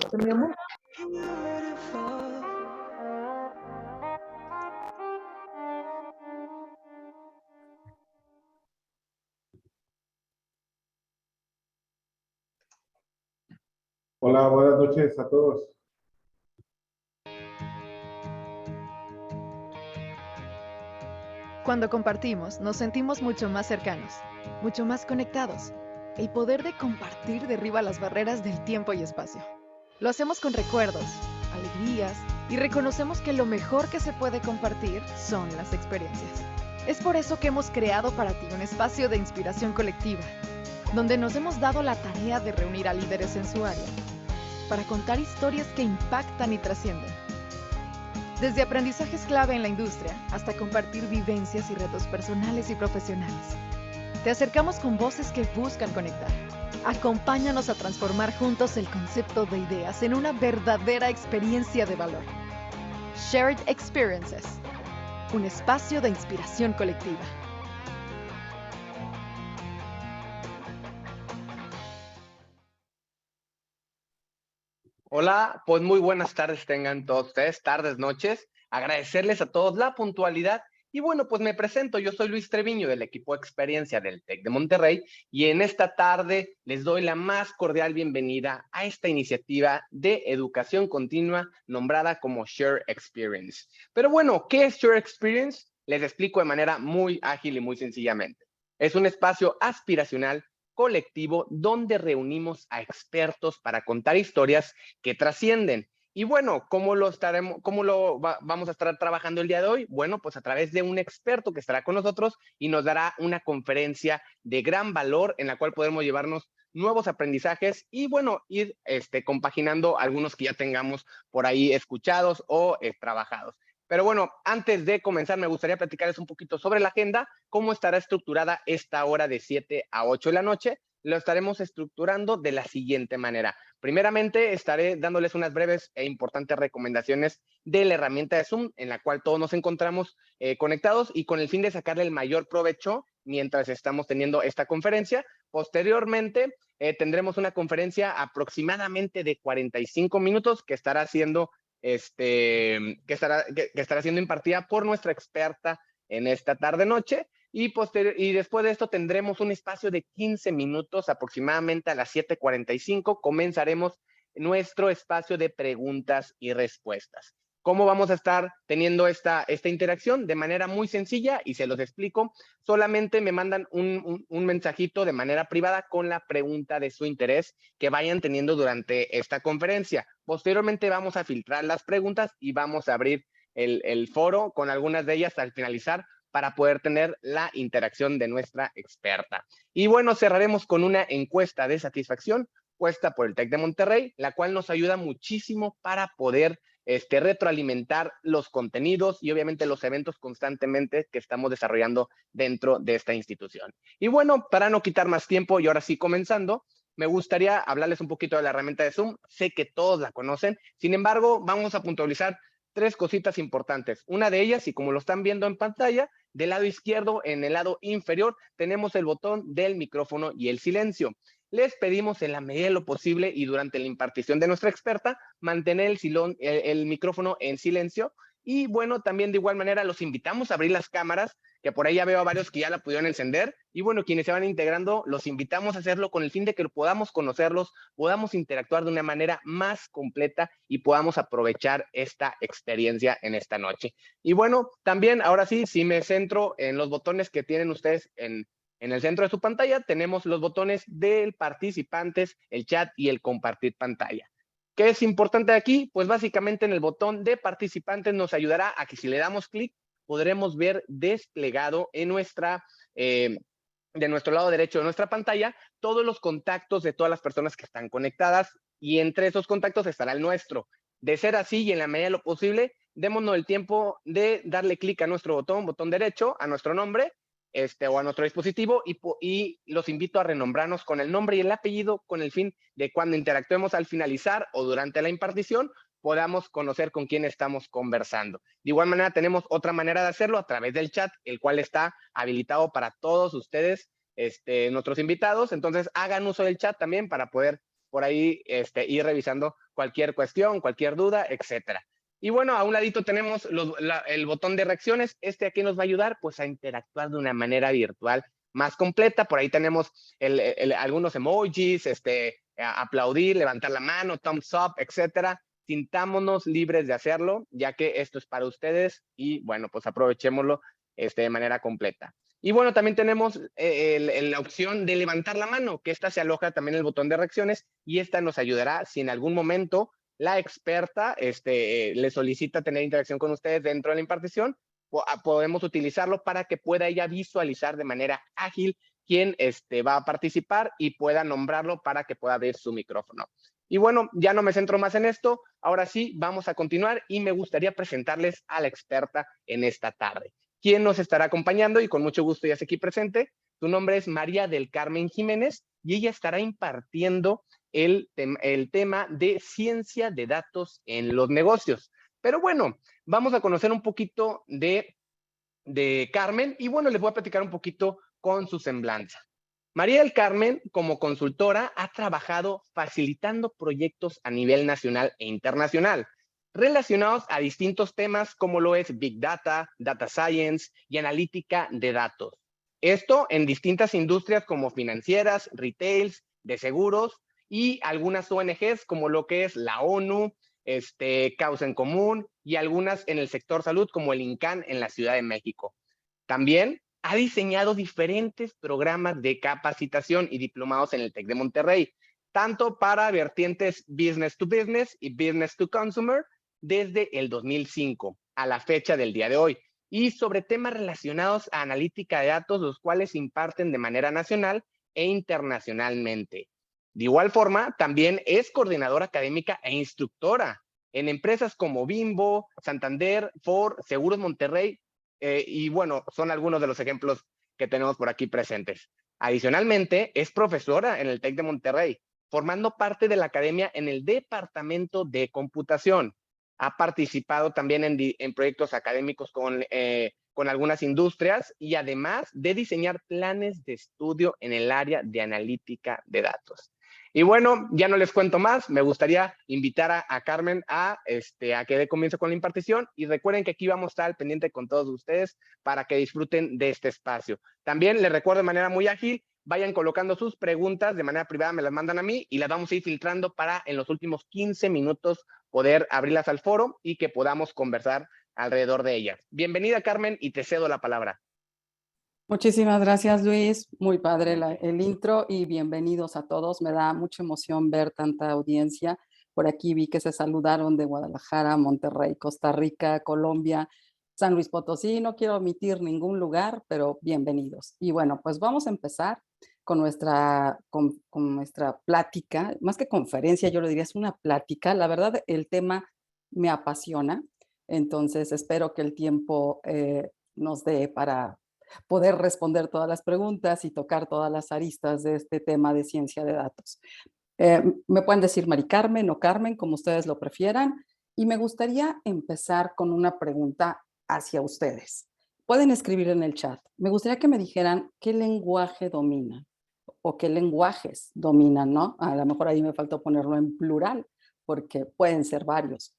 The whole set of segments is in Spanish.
acordaste, mi amor? Hola, buenas noches a todos. Cuando compartimos, nos sentimos mucho más cercanos, mucho más conectados. El poder de compartir derriba las barreras del tiempo y espacio. Lo hacemos con recuerdos, alegrías y reconocemos que lo mejor que se puede compartir son las experiencias. Es por eso que hemos creado para ti un espacio de inspiración colectiva, donde nos hemos dado la tarea de reunir a líderes en su área, para contar historias que impactan y trascienden. Desde aprendizajes clave en la industria hasta compartir vivencias y retos personales y profesionales. Te acercamos con voces que buscan conectar. Acompáñanos a transformar juntos el concepto de ideas en una verdadera experiencia de valor. Shared Experiences, un espacio de inspiración colectiva. Hola, pues muy buenas tardes tengan todos ustedes, tardes, noches. Agradecerles a todos la puntualidad. Y bueno, pues me presento, yo soy Luis Treviño del equipo Experiencia del TEC de Monterrey y en esta tarde les doy la más cordial bienvenida a esta iniciativa de educación continua nombrada como Share Experience. Pero bueno, ¿qué es Share Experience? Les explico de manera muy ágil y muy sencillamente. Es un espacio aspiracional colectivo donde reunimos a expertos para contar historias que trascienden. Y bueno, vamos a estar trabajando el día de hoy? Bueno, pues a través de un experto que estará con nosotros y nos dará una conferencia de gran valor en la cual podremos llevarnos nuevos aprendizajes y bueno, ir compaginando algunos que ya tengamos por ahí escuchados o trabajados. Pero bueno, antes de comenzar, me gustaría platicarles un poquito sobre la agenda, cómo estará estructurada esta hora de 7 a 8 de la noche. Lo estaremos estructurando de la siguiente manera. Primeramente, estaré dándoles unas breves e importantes recomendaciones de la herramienta de Zoom, en la cual todos nos encontramos conectados y con el fin de sacarle el mayor provecho mientras estamos teniendo esta conferencia. Posteriormente, tendremos una conferencia aproximadamente de 45 minutos que estará siendo que estará siendo impartida por nuestra experta en esta tarde-noche. Y después de esto tendremos un espacio de 15 minutos, aproximadamente a las 7:45, comenzaremos nuestro espacio de preguntas y respuestas. ¿Cómo vamos a estar teniendo esta interacción? De manera muy sencilla y se los explico. Solamente me mandan un mensajito de manera privada con la pregunta de su interés que vayan teniendo durante esta conferencia. Posteriormente vamos a filtrar las preguntas y vamos a abrir el foro con algunas de ellas al finalizar para poder tener la interacción de nuestra experta. Y bueno, cerraremos con una encuesta de satisfacción puesta por el TEC de Monterrey, la cual nos ayuda muchísimo para poder retroalimentar los contenidos y obviamente los eventos constantemente que estamos desarrollando dentro de esta institución. Y bueno, para no quitar más tiempo y ahora sí comenzando, me gustaría hablarles un poquito de la herramienta de Zoom. Sé que todos la conocen, sin embargo, vamos a puntualizar tres cositas importantes. Una de ellas, y como lo están viendo en pantalla, del lado izquierdo, en el lado inferior, tenemos el botón del micrófono y el silencio. Les pedimos en la medida de lo posible y durante la impartición de nuestra experta, mantener el micrófono en silencio. Y bueno, también de igual manera los invitamos a abrir las cámaras, que por ahí ya veo a varios que ya la pudieron encender. Y bueno, quienes se van integrando, los invitamos a hacerlo con el fin de que podamos conocerlos, podamos interactuar de una manera más completa y podamos aprovechar esta experiencia en esta noche. Y bueno, también ahora sí, si me centro en los botones que tienen ustedes en el centro de su pantalla, tenemos los botones del participantes, el chat y el compartir pantalla. ¿Qué es importante aquí? Pues básicamente en el botón de participantes nos ayudará a que si le damos clic, podremos ver desplegado en de nuestro lado derecho de nuestra pantalla todos los contactos de todas las personas que están conectadas y entre esos contactos estará el nuestro. De ser así y en la medida de lo posible, démonos el tiempo de darle clic a nuestro botón derecho, a nuestro nombre, o a nuestro dispositivo y los invito a renombrarnos con el nombre y el apellido con el fin de cuando interactuemos al finalizar o durante la impartición podamos conocer con quién estamos conversando. De igual manera tenemos otra manera de hacerlo a través del chat, el cual está habilitado para todos ustedes, nuestros invitados. Entonces hagan uso del chat también para poder por ahí ir revisando cualquier cuestión, cualquier duda, etcétera. Y bueno, a un ladito tenemos el botón de reacciones. Aquí nos va a ayudar pues a interactuar de una manera virtual más completa. Por ahí tenemos algunos emojis, aplaudir, levantar la mano, thumbs up, etcétera. Sintámonos libres de hacerlo, ya que esto es para ustedes y bueno, pues aprovechémoslo de manera completa. Y bueno, también tenemos la opción de levantar la mano, que esta se aloja también en el botón de reacciones y esta nos ayudará si en algún momento la experta le solicita tener interacción con ustedes dentro de la impartición, podemos utilizarlo para que pueda ella visualizar de manera ágil quién va a participar y pueda nombrarlo para que pueda abrir su micrófono. Y bueno, ya no me centro más en esto, ahora sí vamos a continuar y me gustaría presentarles a la experta en esta tarde. ¿Quién nos estará acompañando? Y con mucho gusto ya está aquí presente. Su nombre es María del Carmen Jiménez y ella estará impartiendo el tema de ciencia de datos en los negocios. Pero bueno, vamos a conocer un poquito de Carmen y bueno, les voy a platicar un poquito con su semblanza. María del Carmen, como consultora, ha trabajado facilitando proyectos a nivel nacional e internacional relacionados a distintos temas como lo es Big Data, Data Science y analítica de datos. Esto en distintas industrias como financieras, retails, de seguros y algunas ONGs como lo que es la ONU, Causa en Común y algunas en el sector salud como el INCAN en la Ciudad de México. También ha diseñado diferentes programas de capacitación y diplomados en el TEC de Monterrey, tanto para vertientes business to business y business to consumer desde el 2005 a la fecha del día de hoy, y sobre temas relacionados a analítica de datos, los cuales se imparten de manera nacional e internacionalmente. De igual forma, también es coordinadora académica e instructora en empresas como Bimbo, Santander, Ford, Seguros Monterrey, y bueno, son algunos de los ejemplos que tenemos por aquí presentes. Adicionalmente, es profesora en el TEC de Monterrey, formando parte de la academia en el Departamento de Computación. Ha participado también en proyectos académicos con algunas industrias y además de diseñar planes de estudio en el área de analítica de datos. Y bueno, ya no les cuento más, me gustaría invitar a Carmen a que dé comienzo con la impartición y recuerden que aquí vamos a estar al pendiente con todos ustedes para que disfruten de este espacio. También les recuerdo de manera muy ágil, vayan colocando sus preguntas de manera privada, me las mandan a mí y las vamos a ir filtrando para en los últimos 15 minutos poder abrirlas al foro y que podamos conversar alrededor de ellas. Bienvenida, Carmen, y te cedo la palabra. Muchísimas gracias, Luis. Muy padre el intro y bienvenidos a todos. Me da mucha emoción ver tanta audiencia. Por aquí vi que se saludaron de Guadalajara, Monterrey, Costa Rica, Colombia, San Luis Potosí. No quiero omitir ningún lugar, pero bienvenidos. Y bueno, pues vamos a empezar con nuestra plática. Más que conferencia, yo lo diría, es una plática. La verdad, el tema me apasiona. Entonces, espero que el tiempo nos dé para poder responder todas las preguntas y tocar todas las aristas de este tema de ciencia de datos. Me pueden decir Mari Carmen o Carmen, como ustedes lo prefieran, y me gustaría empezar con una pregunta hacia ustedes. Pueden escribir en el chat. Me gustaría que me dijeran qué lenguaje dominan o qué lenguajes dominan, ¿no? A lo mejor ahí me faltó ponerlo en plural, porque pueden ser varios.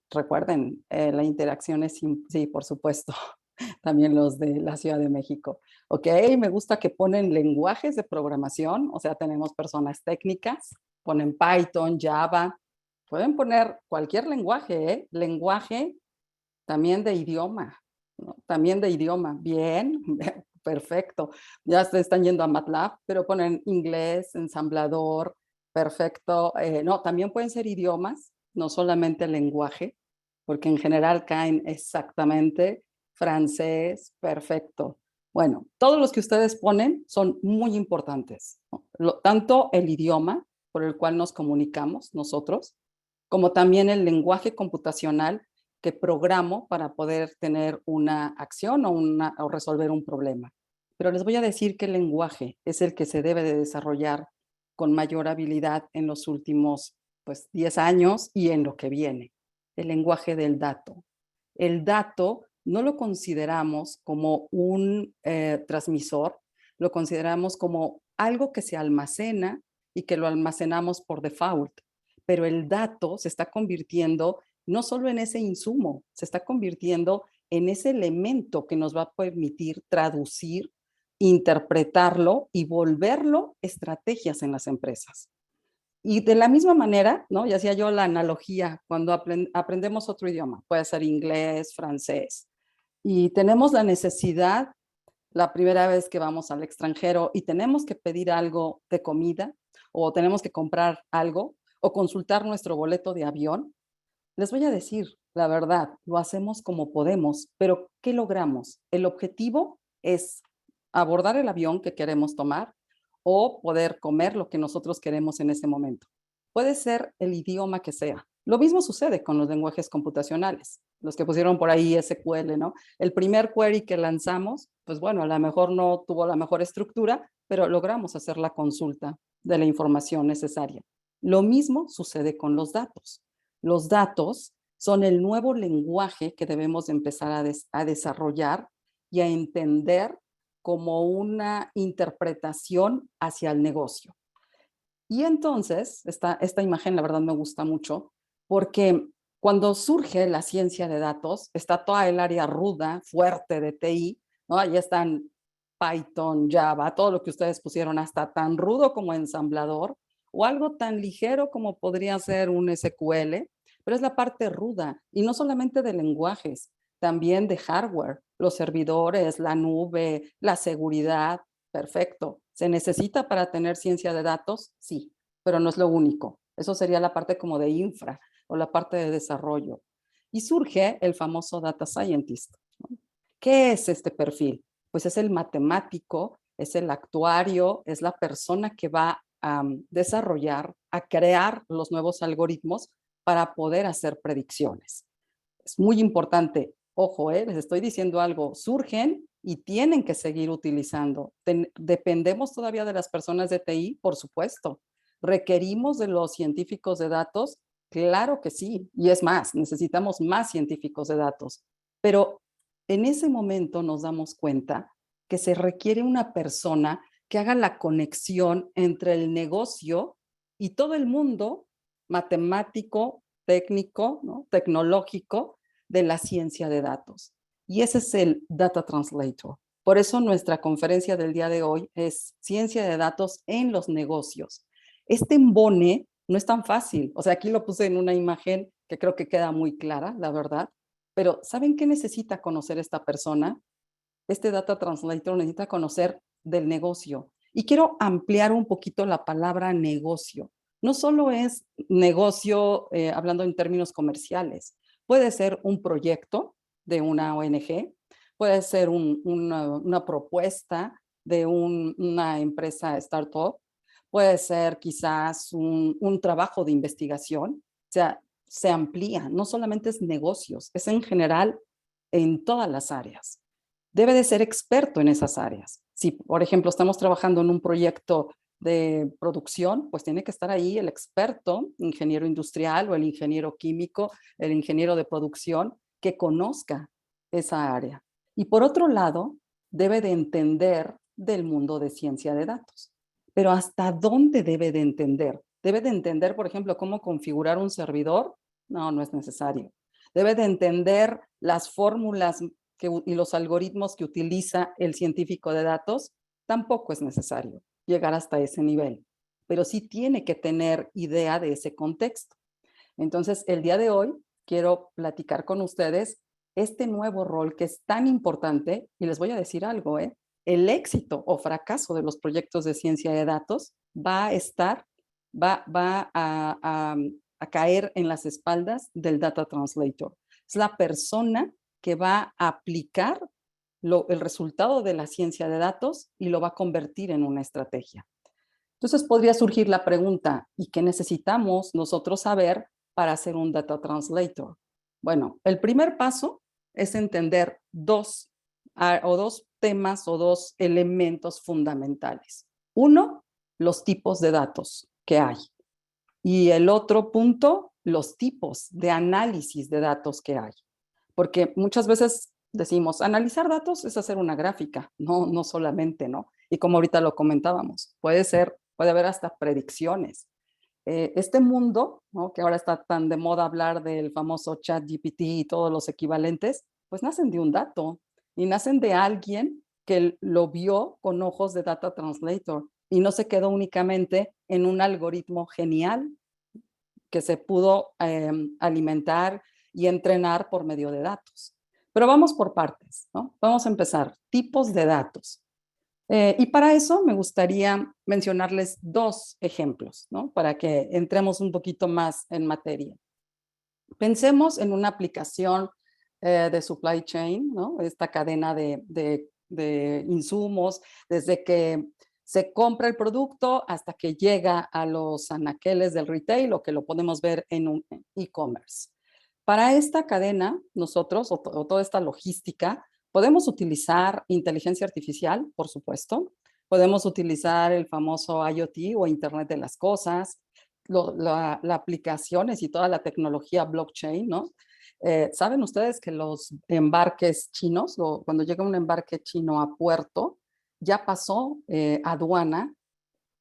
Recuerden, la interacción es, sí, por supuesto, también los de la Ciudad de México. Ok, me gusta que ponen lenguajes de programación, o sea, tenemos personas técnicas, ponen Python, Java, pueden poner cualquier lenguaje, ¿eh? Lenguaje también de idioma, ¿no? También de idioma, bien, perfecto. Ya se están yendo a MATLAB, pero ponen inglés, ensamblador, perfecto. No, también pueden ser idiomas, no solamente lenguaje, porque en general caen exactamente francés, perfecto. Bueno, todos los que ustedes ponen son muy importantes, ¿no? Tanto el idioma por el cual nos comunicamos nosotros, como también el lenguaje computacional que programo para poder tener una acción o resolver un problema. Pero les voy a decir que el lenguaje es el que se debe de desarrollar con mayor habilidad en los últimos 10 años y en lo que viene. El lenguaje del dato. El dato no lo consideramos como un transmisor, lo consideramos como algo que se almacena y que lo almacenamos por default, pero el dato se está convirtiendo no solo en ese insumo, se está convirtiendo en ese elemento que nos va a permitir traducir, interpretarlo y volverlo estrategias en las empresas. Y de la misma manera, ¿no? Ya hacía yo la analogía cuando aprendemos otro idioma, puede ser inglés, francés, y tenemos la necesidad la primera vez que vamos al extranjero y tenemos que pedir algo de comida o tenemos que comprar algo o consultar nuestro boleto de avión, les voy a decir la verdad, lo hacemos como podemos, pero ¿qué logramos? El objetivo es abordar el avión que queremos tomar o poder comer lo que nosotros queremos en ese momento. Puede ser el idioma que sea. Lo mismo sucede con los lenguajes computacionales, los que pusieron por ahí SQL, ¿no? El primer query que lanzamos, pues bueno, a lo mejor no tuvo la mejor estructura, pero logramos hacer la consulta de la información necesaria. Lo mismo sucede con los datos. Los datos son el nuevo lenguaje que debemos empezar a desarrollar y a entender como una interpretación hacia el negocio. Y entonces, esta imagen la verdad me gusta mucho, porque cuando surge la ciencia de datos, está toda el área ruda, fuerte de TI, ¿no? Ahí están Python, Java, todo lo que ustedes pusieron, hasta tan rudo como ensamblador, o algo tan ligero como podría ser un SQL, pero es la parte ruda, y no solamente de lenguajes, también de hardware, los servidores, la nube, la seguridad, perfecto. ¿Se necesita para tener ciencia de datos? Sí, pero no es lo único. Eso sería la parte como de infra o la parte de desarrollo. Y surge el famoso data scientist, ¿no? ¿Qué es este perfil? Pues es el matemático, es el actuario, es la persona que va a desarrollar, a crear los nuevos algoritmos para poder hacer predicciones. Es muy importante, ojo, les estoy diciendo algo, surgen y tienen que seguir utilizando. ¿Dependemos todavía de las personas de TI? Por supuesto. ¿Requerimos de los científicos de datos? Claro que sí. Y es más, necesitamos más científicos de datos. Pero en ese momento nos damos cuenta que se requiere una persona que haga la conexión entre el negocio y todo el mundo matemático, técnico, ¿no? Tecnológico de la ciencia de datos. Y ese es el Data Translator. Por eso nuestra conferencia del día de hoy es Ciencia de Datos en los Negocios. Este embone no es tan fácil. O sea, aquí lo puse en una imagen que creo que queda muy clara, la verdad. Pero ¿saben qué necesita conocer esta persona? Este Data Translator necesita conocer del negocio. Y quiero ampliar un poquito la palabra negocio. No solo es negocio hablando en términos comerciales. Puede ser un proyecto de una ONG, puede ser una propuesta de una empresa startup, puede ser quizás un trabajo de investigación. O sea, se amplía, no solamente es negocios, es en general en todas las áreas. Debe de ser experto en esas áreas. Si, por ejemplo, estamos trabajando en un proyecto de producción, pues tiene que estar ahí el experto, ingeniero industrial o el ingeniero químico, el ingeniero de producción, que conozca esa área. Y por otro lado, debe de entender del mundo de ciencia de datos. Pero ¿hasta dónde debe de entender? ¿Debe de entender, por ejemplo, cómo configurar un servidor? No, no es necesario. ¿Debe de entender las fórmulas y los algoritmos que utiliza el científico de datos? Tampoco es necesario llegar hasta ese nivel, pero sí tiene que tener idea de ese contexto. Entonces, el día de hoy quiero platicar con ustedes este nuevo rol que es tan importante, y les voy a decir algo, el éxito o fracaso de los proyectos de ciencia de datos va a caer en las espaldas del Data Translator. Es la persona que va a aplicar el resultado de la ciencia de datos y lo va a convertir en una estrategia. Entonces podría surgir la pregunta, ¿y qué necesitamos nosotros saber para hacer un Data Translator? Bueno, el primer paso es entender dos temas o dos elementos fundamentales. Uno, los tipos de datos que hay. Y el otro punto, los tipos de análisis de datos que hay. Porque muchas veces decimos, analizar datos es hacer una gráfica, no solamente, ¿no? Y como ahorita lo comentábamos, puede ser puede haber hasta predicciones. Este mundo, ¿no?, que ahora está tan de moda hablar del famoso ChatGPT y todos los equivalentes, pues nacen de un dato y nacen de alguien que lo vio con ojos de data translator y no se quedó únicamente en un algoritmo genial que se pudo alimentar y entrenar por medio de datos. Pero vamos por partes, ¿no? Vamos a empezar. Tipos de datos. Y para eso me gustaría mencionarles 2 ejemplos, ¿no?, para que entremos un poquito más en materia. Pensemos en una aplicación de supply chain, ¿no?, esta cadena de insumos, desde que se compra el producto hasta que llega a los anaqueles del retail o que lo podemos ver en un e-commerce. Para esta cadena, nosotros, o toda esta logística, podemos utilizar inteligencia artificial, por supuesto. Podemos utilizar el famoso IoT o Internet de las Cosas, las aplicaciones y toda la tecnología blockchain, ¿no? ¿Saben ustedes que los embarques chinos, cuando llega un embarque chino a puerto, ya pasó aduana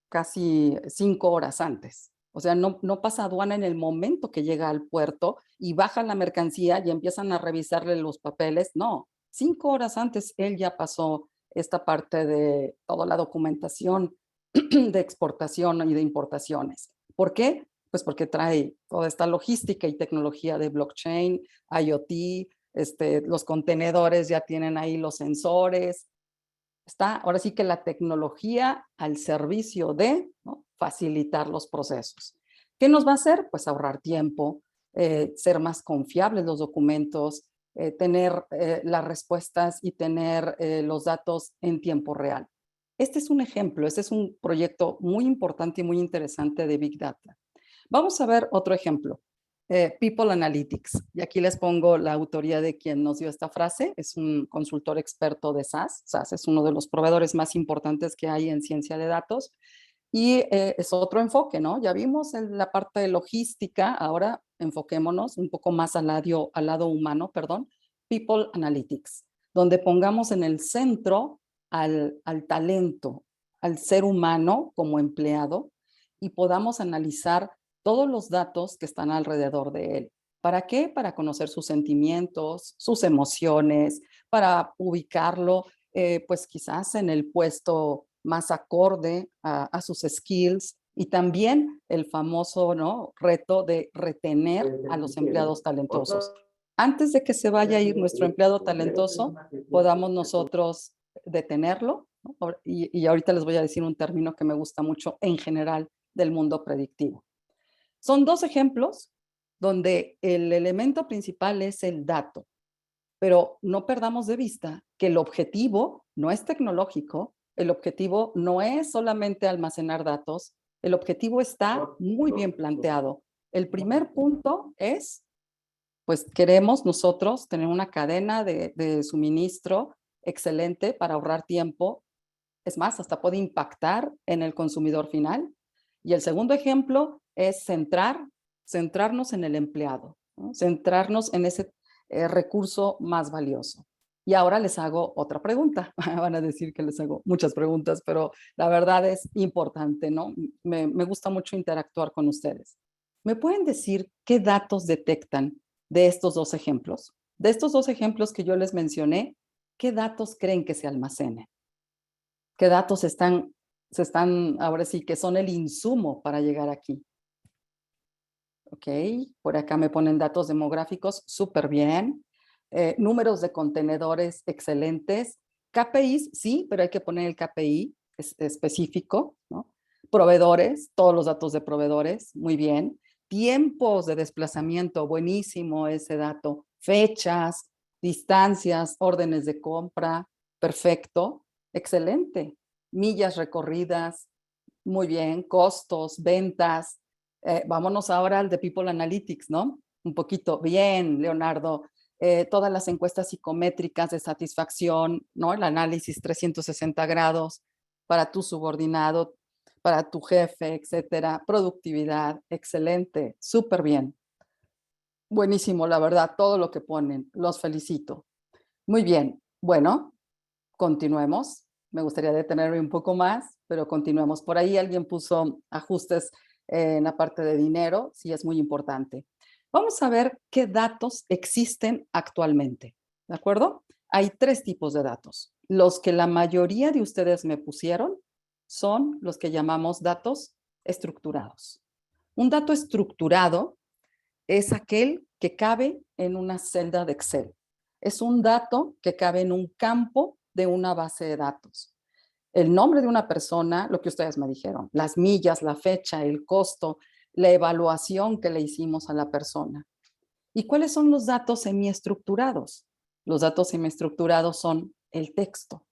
casi 5 horas antes? O sea, no pasa aduana en el momento que llega al puerto y bajan la mercancía y empiezan a revisarle los papeles. No, 5 horas antes él ya pasó esta parte de toda la documentación de exportación y de importaciones. ¿Por qué? Pues porque trae toda esta logística y tecnología de blockchain, IoT, los contenedores ya tienen ahí los sensores. Está ahora sí que la tecnología al servicio de, ¿no?, facilitar los procesos. ¿Qué nos va a hacer? Pues ahorrar tiempo, ser más confiables los documentos, tener las respuestas y tener los datos en tiempo real. Este es un ejemplo, este es un proyecto muy importante y muy interesante de Big Data. Vamos a ver otro ejemplo. People Analytics. Y aquí les pongo la autoría de quien nos dio esta frase. Es un consultor experto de SAS. SAS es uno de los proveedores más importantes que hay en ciencia de datos. Y es otro enfoque, ¿no? Ya vimos en la parte de logística, ahora enfoquémonos un poco más al lado humano, perdón. People Analytics, donde pongamos en el centro al talento, al ser humano como empleado y podamos analizar todos los datos que están alrededor de él. ¿Para qué? Para conocer sus sentimientos, sus emociones, para ubicarlo, pues quizás en el puesto más acorde a sus skills y también el famoso, ¿no?, reto de retener a los empleados talentosos. Antes de que se vaya a ir nuestro empleado talentoso, podamos nosotros detenerlo, ¿no? Y ahorita les voy a decir un término que me gusta mucho en general del mundo predictivo. Son 2 ejemplos donde el elemento principal es el dato, pero no perdamos de vista que el objetivo no es tecnológico, el objetivo no es solamente almacenar datos, el objetivo está muy bien planteado. El primer punto es, pues queremos nosotros tener una cadena de suministro excelente para ahorrar tiempo. Es más, hasta puede impactar en el consumidor final. Y el segundo ejemplo es centrarnos en el empleado, ¿no?, centrarnos en ese recurso más valioso. Y ahora les hago otra pregunta. Van a decir que les hago muchas preguntas, pero la verdad es importante, ¿no? Me gusta mucho interactuar con ustedes. ¿Me pueden decir qué datos detectan de estos 2 ejemplos? De estos 2 ejemplos que yo les mencioné, ¿qué datos creen que se almacenen? ¿Qué datos ahora sí que son el insumo para llegar aquí? Ok, por acá me ponen datos demográficos, súper bien. Números de contenedores excelentes. KPIs, sí, pero hay que poner el KPI específico, ¿no? Proveedores, todos los datos de proveedores, muy bien. Tiempos de desplazamiento, buenísimo ese dato. Fechas, distancias, órdenes de compra, perfecto, excelente. Millas recorridas, muy bien. Costos, ventas. Vámonos ahora al de People Analytics, ¿no? Un poquito, bien, Leonardo. Todas las encuestas psicométricas de satisfacción, ¿no? El análisis 360 grados para tu subordinado, para tu jefe, etcétera. Productividad, excelente, súper bien. Buenísimo, la verdad, todo lo que ponen. Los felicito. Muy bien. Bueno, continuemos. Me gustaría detenerme un poco más. pero continuemos. Por ahí alguien puso ajustes en la parte de dinero, sí es muy importante. Vamos a ver qué datos existen actualmente, ¿de acuerdo? Hay 3 tipos de datos. Los que la mayoría de ustedes me pusieron son los que llamamos datos estructurados. Un dato estructurado es aquel que cabe en una celda de Excel. Es un dato que cabe en un campo de una base de datos. El nombre de una persona, lo que ustedes me dijeron, las millas, la fecha, el costo, la evaluación que le hicimos a la persona. ¿Y cuáles son los datos semiestructurados? Los datos semiestructurados son el texto.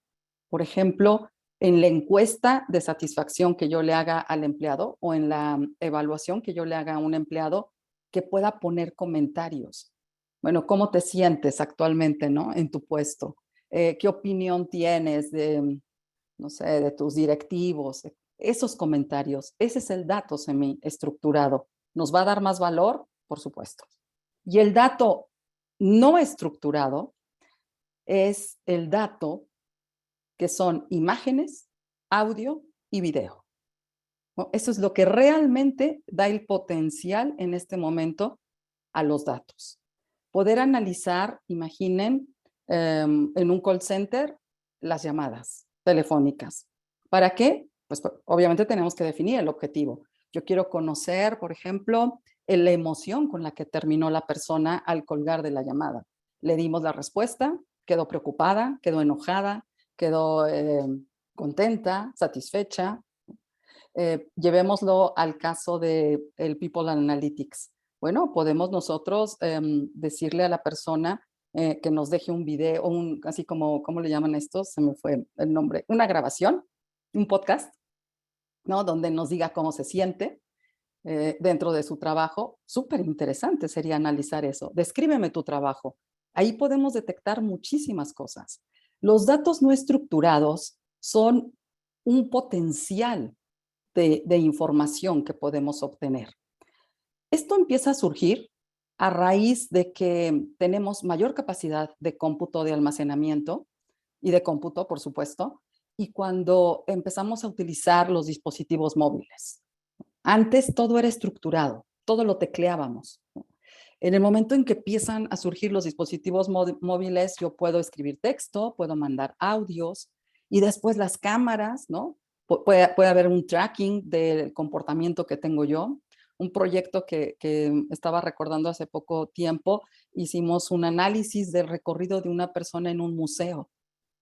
Por ejemplo, en la encuesta de satisfacción que yo le haga al empleado o en la evaluación que yo le haga a un empleado, que pueda poner comentarios. Bueno, ¿cómo te sientes actualmente, ¿no? En tu puesto? ¿Qué opinión tienes de, no sé, de tus directivos? Esos comentarios, ese es el dato semiestructurado. ¿Nos va a dar más valor? Por supuesto. Y el dato no estructurado es el dato que son imágenes, audio y video. ¿No? Eso es lo que realmente da el potencial en este momento a los datos. Poder analizar, imaginen, en un call center, las llamadas telefónicas. ¿Para qué? Pues obviamente tenemos que definir el objetivo. Yo quiero conocer, por ejemplo, la emoción con la que terminó la persona al colgar de la llamada. Le dimos la respuesta, quedó preocupada, quedó enojada, quedó contenta, satisfecha. Llevémoslo al caso del People Analytics. Bueno, podemos nosotros decirle a la persona que nos deje un video, así como, ¿cómo le llaman estos? Se me fue el nombre. Una grabación, un podcast, ¿no? Donde nos diga cómo se siente dentro de su trabajo. Súper interesante sería analizar eso. Descríbeme tu trabajo. Ahí podemos detectar muchísimas cosas. Los datos no estructurados son un potencial de información que podemos obtener. Esto empieza a surgir a raíz de que tenemos mayor capacidad de cómputo, de almacenamiento y de cómputo, por supuesto, y cuando empezamos a utilizar los dispositivos móviles. Antes todo era estructurado, todo lo tecleábamos. En el momento en que empiezan a surgir los dispositivos móviles, yo puedo escribir texto, puedo mandar audios y después las cámaras, ¿no? Puede haber un tracking del comportamiento que tengo yo. Un proyecto que estaba recordando hace poco tiempo, hicimos un análisis del recorrido de una persona en un museo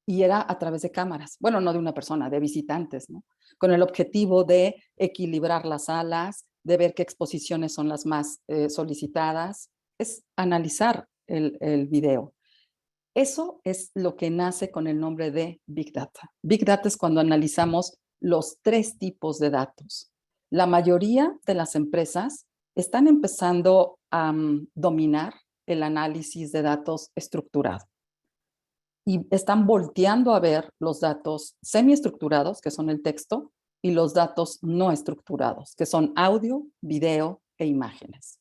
y era a través de cámaras. Bueno, no de una persona, de visitantes, ¿no? Con el objetivo de equilibrar las salas, de ver qué exposiciones son las más solicitadas. Es analizar el video. Eso es lo que nace con el nombre de Big Data. Big Data es cuando analizamos los 3 tipos de datos. La mayoría de las empresas están empezando a dominar el análisis de datos estructurado y están volteando a ver los datos semiestructurados, que son el texto, y los datos no estructurados, que son audio, video e imágenes.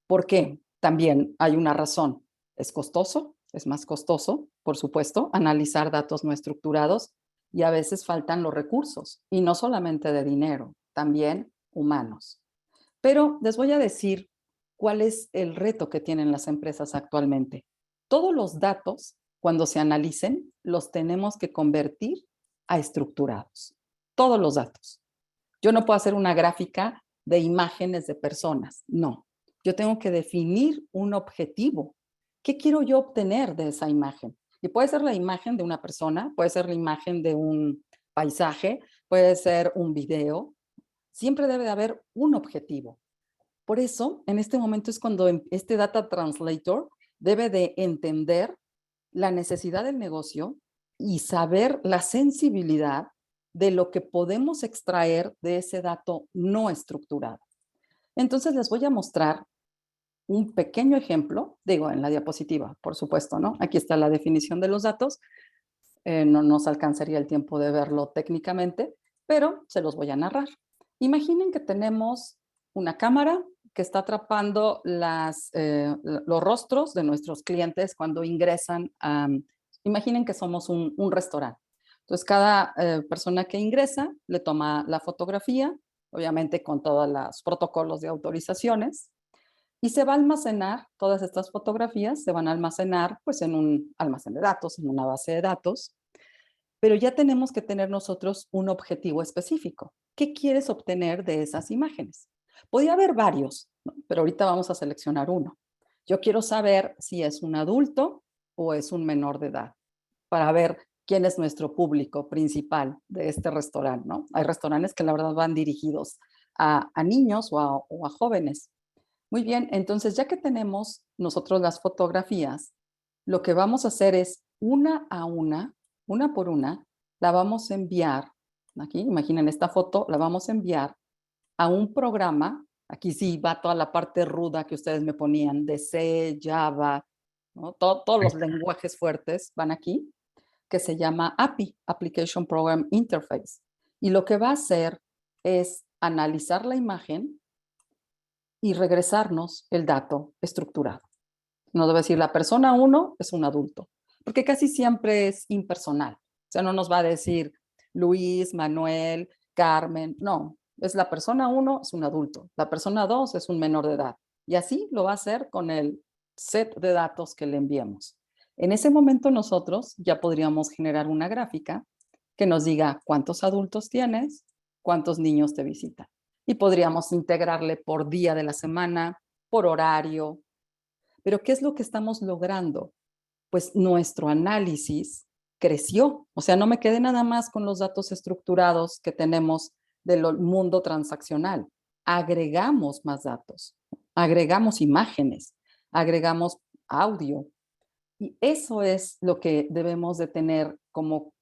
¿Por qué? También hay una razón. Es costoso, es más costoso, por supuesto, analizar datos no estructurados y a veces faltan los recursos, y no solamente de dinero, también humanos. Pero les voy a decir cuál es el reto que tienen las empresas actualmente. Todos los datos, cuando se analicen, los tenemos que convertir a estructurados. Todos los datos. Yo no puedo hacer una gráfica de imágenes de personas, no. Yo tengo que definir un objetivo. ¿Qué quiero yo obtener de esa imagen? Y puede ser la imagen de una persona, puede ser la imagen de un paisaje, puede ser un video. Siempre debe de haber un objetivo. Por eso, en este momento es cuando este Data Translator debe de entender la necesidad del negocio y saber la sensibilidad de lo que podemos extraer de ese dato no estructurado. Entonces les voy a mostrar un pequeño ejemplo, digo en la diapositiva, por supuesto, ¿no? Aquí está la definición de los datos. No nos alcanzaría el tiempo de verlo técnicamente, pero se los voy a narrar. Imaginen que tenemos una cámara que está atrapando los rostros de nuestros clientes cuando ingresan a... Imaginen que somos un restaurante. Entonces, cada persona que ingresa le toma la fotografía, obviamente con todos los protocolos de autorizaciones, y se va a almacenar, todas estas fotografías se van a almacenar pues en un almacén de datos, en una base de datos, pero ya tenemos que tener nosotros un objetivo específico. ¿Qué quieres obtener de esas imágenes? Podría haber varios, ¿no? Pero ahorita vamos a seleccionar uno. Yo quiero saber si es un adulto o es un menor de edad, para ver quién es nuestro público principal de este restaurante, ¿no? Hay restaurantes que la verdad van dirigidos a niños o a jóvenes. Muy bien, entonces ya que tenemos nosotros las fotografías, lo que vamos a hacer es una por una, la vamos a enviar, aquí imaginen esta foto, la vamos a enviar a un programa, aquí sí va toda la parte ruda que ustedes me ponían, de C, Java, ¿no? Todos los lenguajes fuertes van aquí, que se llama API, Application Program Interface. Y lo que va a hacer es analizar la imagen y regresarnos el dato estructurado. Nos va a decir, la persona 1 es un adulto, porque casi siempre es impersonal. O sea, no nos va a decir Luis, Manuel, Carmen, no. Es la persona 1 es un adulto, la persona 2 es un menor de edad. Y así lo va a hacer con el set de datos que le enviemos. En ese momento nosotros ya podríamos generar una gráfica que nos diga cuántos adultos tienes, cuántos niños te visitan. Y podríamos integrarle por día de la semana, por horario. Pero ¿qué es lo que estamos logrando? Pues nuestro análisis creció. O sea, no me quedé nada más con los datos estructurados que tenemos del mundo transaccional. Agregamos más datos, agregamos imágenes, agregamos audio. Y eso es lo que debemos de tener como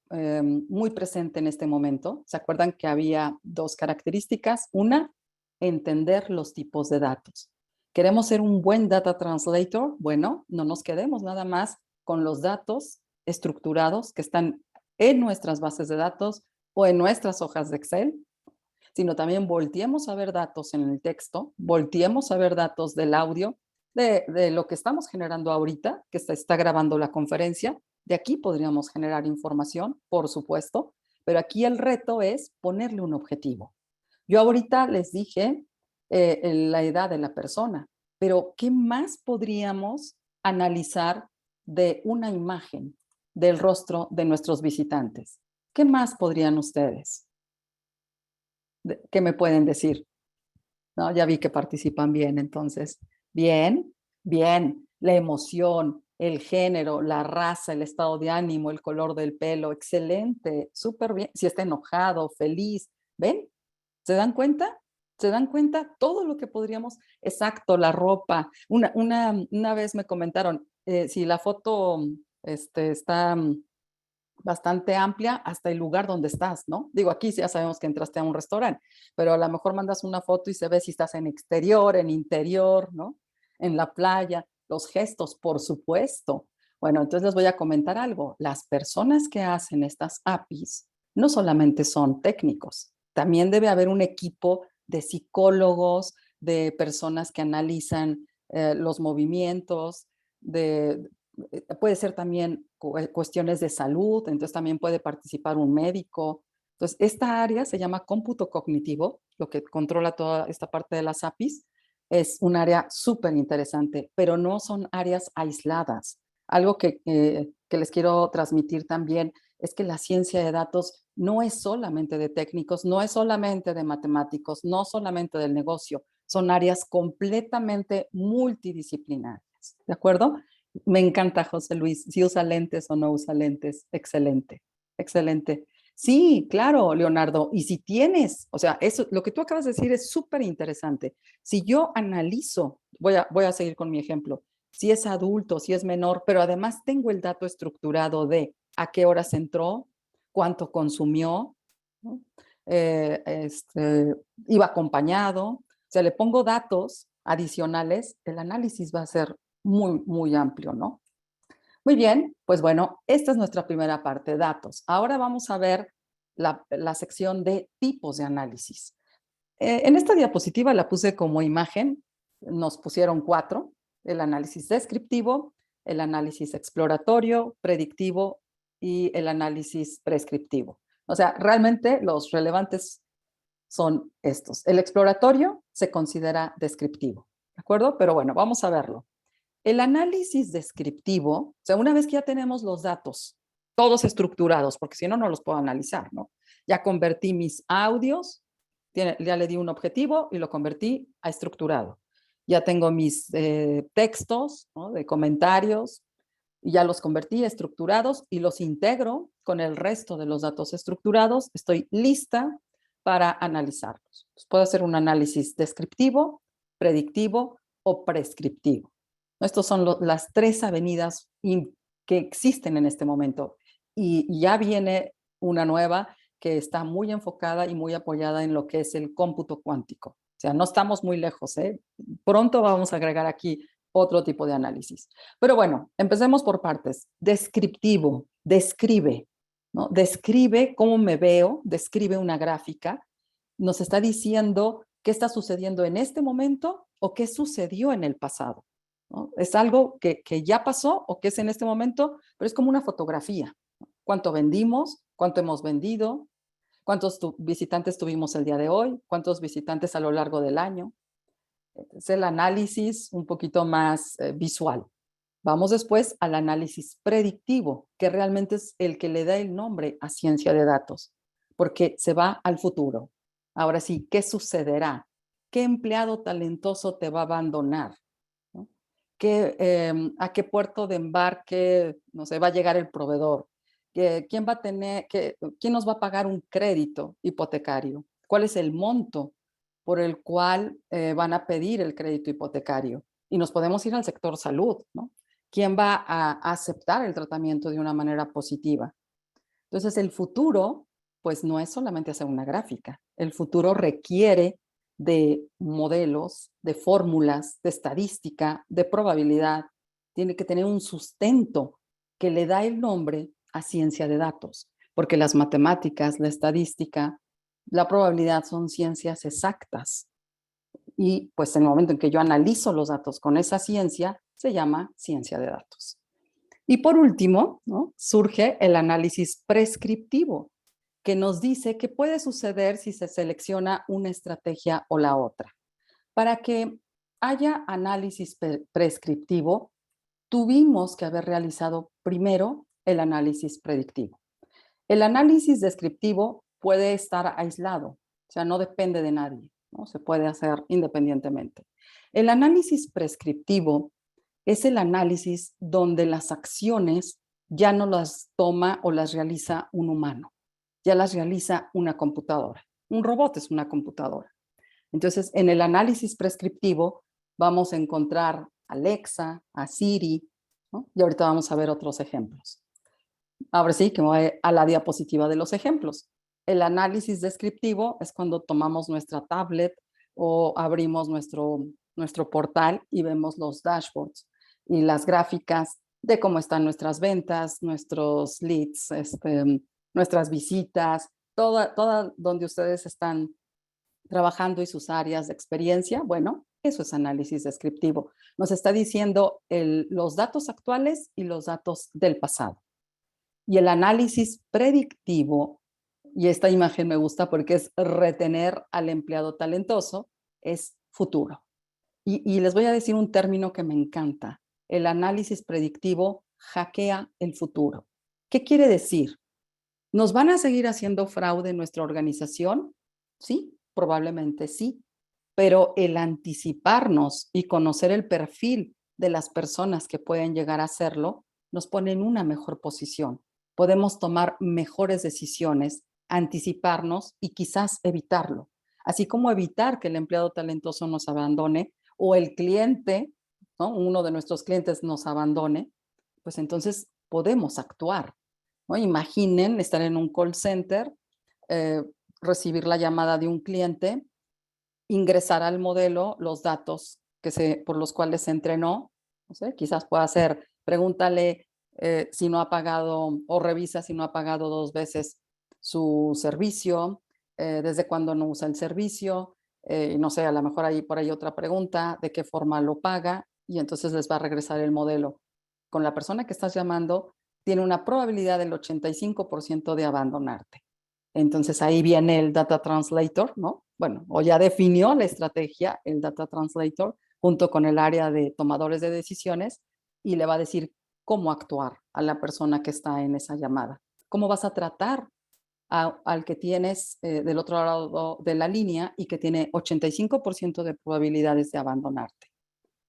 muy presente en este momento. ¿Se acuerdan que había dos características? Una, entender los tipos de datos. ¿Queremos ser un buen data translator? Bueno, no nos quedemos nada más con los datos estructurados que están en nuestras bases de datos o en nuestras hojas de Excel, sino también volteemos a ver datos en el texto, volteemos a ver datos del audio, de lo que estamos generando ahorita, que está grabando la conferencia. De aquí podríamos generar información, por supuesto, pero aquí el reto es ponerle un objetivo. Yo ahorita les dije la edad de la persona, pero ¿qué más podríamos analizar de una imagen del rostro de nuestros visitantes? ¿Qué más podrían ustedes? ¿Qué me pueden decir? ¿No? Ya vi que participan bien, entonces. Bien, bien. La emoción, el género, la raza, el estado de ánimo, el color del pelo, excelente, súper bien. Si está enojado, feliz, ¿ven? ¿Se dan cuenta? ¿Se dan cuenta? Todo lo que podríamos, exacto, la ropa. Una vez me comentaron, si la foto está bastante amplia, hasta el lugar donde estás, ¿no? Digo, aquí ya sabemos que entraste a un restaurante, pero a lo mejor mandas una foto y se ve si estás en exterior, en interior, ¿no? En la playa, los gestos, por supuesto. Bueno, entonces les voy a comentar algo. Las personas que hacen estas APIs no solamente son técnicos, también debe haber un equipo de psicólogos, de personas que analizan los movimientos, puede ser también cuestiones de salud, entonces también puede participar un médico. Entonces, esta área se llama cómputo cognitivo, lo que controla toda esta parte de las APIs. Es un área súper interesante, pero no son áreas aisladas. Algo que les quiero transmitir también es que la ciencia de datos no es solamente de técnicos, no es solamente de matemáticos, no solamente del negocio, son áreas completamente multidisciplinarias, ¿de acuerdo? Me encanta, José Luis, si usa lentes o no usa lentes, excelente, excelente. Sí, claro, Leonardo, y si tienes, o sea, eso, lo que tú acabas de decir es súper interesante. Si yo analizo, voy a seguir con mi ejemplo, si es adulto, si es menor, pero además tengo el dato estructurado de a qué horas entró, cuánto consumió, ¿no? Iba acompañado, o sea, le pongo datos adicionales, el análisis va a ser muy, muy amplio, ¿no? Muy bien, pues bueno, esta es nuestra primera parte, datos. Ahora vamos a ver la sección de tipos de análisis. En esta diapositiva la puse como imagen, nos pusieron 4, el análisis descriptivo, el análisis exploratorio, predictivo y el análisis prescriptivo. O sea, realmente los relevantes son estos. El exploratorio se considera descriptivo, ¿de acuerdo? Pero bueno, vamos a verlo. El análisis descriptivo, o sea, una vez que ya tenemos los datos, todos estructurados, porque si no, no los puedo analizar, ¿no? Ya convertí mis audios, ya le di un objetivo y lo convertí a estructurado. Ya tengo mis textos, ¿no?, de comentarios, y ya los convertí a estructurados y los integro con el resto de los datos estructurados. Estoy lista para analizarlos. Pues puedo hacer un análisis descriptivo, predictivo o prescriptivo. Estas son las tres avenidas que existen en este momento. Y ya viene una nueva que está muy enfocada y muy apoyada en lo que es el cómputo cuántico. O sea, no estamos muy lejos, ¿eh? Pronto vamos a agregar aquí otro tipo de análisis. Pero bueno, empecemos por partes. Descriptivo, describe, ¿no? Describe cómo me veo, describe una gráfica, nos está diciendo qué está sucediendo en este momento o qué sucedió en el pasado, ¿no? Es algo que ya pasó o que es en este momento, pero es como una fotografía. ¿Cuánto vendimos? ¿Cuánto hemos vendido? ¿Cuántos visitantes tuvimos el día de hoy? ¿Cuántos visitantes a lo largo del año? Es el análisis un poquito más visual. Vamos después al análisis predictivo, que realmente es el que le da el nombre a ciencia de datos, porque se va al futuro. Ahora sí, ¿qué sucederá? ¿Qué empleado talentoso te va a abandonar? ¿No? ¿A qué puerto de embarque, no sé, va a llegar el proveedor? ¿Quién nos va a pagar un crédito hipotecario? ¿Cuál es el monto por el cual van a pedir el crédito hipotecario? Y nos podemos ir al sector salud, ¿no? ¿Quién va a aceptar el tratamiento de una manera positiva? Entonces, el futuro, pues no es solamente hacer una gráfica. El futuro requiere de modelos, de fórmulas, de estadística, de probabilidad. Tiene que tener un sustento que le da el nombre a ciencia de datos, porque las matemáticas, la estadística, la probabilidad son ciencias exactas. Y pues en el momento en que yo analizo los datos con esa ciencia, se llama ciencia de datos. Y por último, ¿no?, surge el análisis prescriptivo, que nos dice qué puede suceder si se selecciona una estrategia o la otra. Para que haya análisis prescriptivo, tuvimos que haber realizado primero el análisis predictivo. El análisis descriptivo puede estar aislado, o sea, no depende de nadie, ¿no? Se puede hacer independientemente. El análisis prescriptivo es el análisis donde las acciones ya no las toma o las realiza un humano, ya las realiza una computadora. Un robot es una computadora. Entonces, en el análisis prescriptivo vamos a encontrar a Alexa, a Siri, ¿no? Y ahorita vamos a ver otros ejemplos. Ahora sí, que me voy a la diapositiva de los ejemplos. El análisis descriptivo es cuando tomamos nuestra tablet o abrimos nuestro portal y vemos los dashboards y las gráficas de cómo están nuestras ventas, nuestros leads, nuestras visitas, toda donde ustedes están trabajando y sus áreas de experiencia. Bueno, eso es análisis descriptivo. Nos está diciendo los datos actuales y los datos del pasado. Y el análisis predictivo, y esta imagen me gusta porque es retener al empleado talentoso, es futuro. Y les voy a decir un término que me encanta. El análisis predictivo hackea el futuro. ¿Qué quiere decir? ¿Nos van a seguir haciendo fraude en nuestra organización? Sí, probablemente sí. Pero el anticiparnos y conocer el perfil de las personas que pueden llegar a hacerlo nos pone en una mejor posición. Podemos tomar mejores decisiones, anticiparnos y quizás evitarlo. Así como evitar que el empleado talentoso nos abandone o el cliente, ¿no?, uno de nuestros clientes nos abandone, pues entonces podemos actuar, ¿no? Imaginen estar en un call center, recibir la llamada de un cliente, ingresar al modelo los datos por los cuales se entrenó. No sé, quizás pueda ser, pregúntale si no ha pagado o revisa si no ha pagado 2 veces su servicio, desde cuándo no usa el servicio, no sé, a lo mejor hay por ahí otra pregunta, de qué forma lo paga, y entonces les va a regresar el modelo. Con la persona que estás llamando, tiene una probabilidad del 85% de abandonarte. Entonces ahí viene el Data Translator, ¿no? Bueno, o ya definió la estrategia el Data Translator junto con el área de tomadores de decisiones y le va a decir cómo actuar a la persona que está en esa llamada. ¿Cómo vas a tratar al que tienes del otro lado de la línea y que tiene 85% de probabilidades de abandonarte?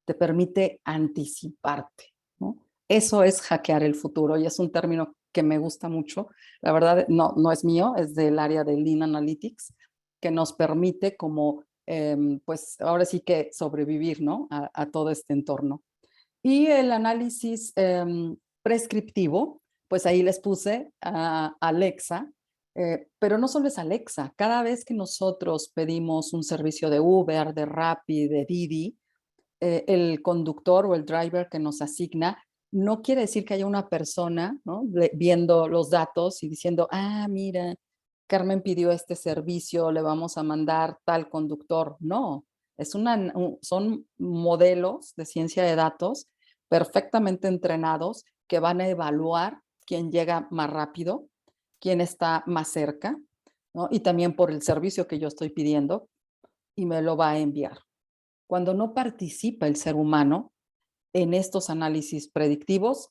Te permite anticiparte, ¿no? Eso es hackear el futuro y es un término que me gusta mucho. La verdad, no es mío, es del área de Lean Analytics, que nos permite como, pues ahora sí que sobrevivir, ¿no? A todo este entorno. Y el análisis prescriptivo, pues ahí les puse a Alexa, pero no solo es Alexa. Cada vez que nosotros pedimos un servicio de Uber, de Rappi, de Didi, el conductor o el driver que nos asigna no quiere decir que haya una persona, ¿no?, viendo los datos y diciendo, ah, mira, Carmen pidió este servicio, le vamos a mandar tal conductor. No, son modelos de ciencia de datos perfectamente entrenados que van a evaluar quién llega más rápido, quién está más cerca, ¿no? Y también por el servicio que yo estoy pidiendo y me lo va a enviar. Cuando no participa el ser humano en estos análisis predictivos,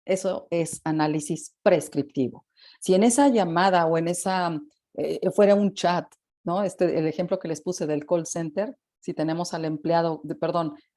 eso es análisis prescriptivo. Si en esa llamada o en esa fuera un chat, ¿no? El ejemplo que les puse del call center, si tenemos al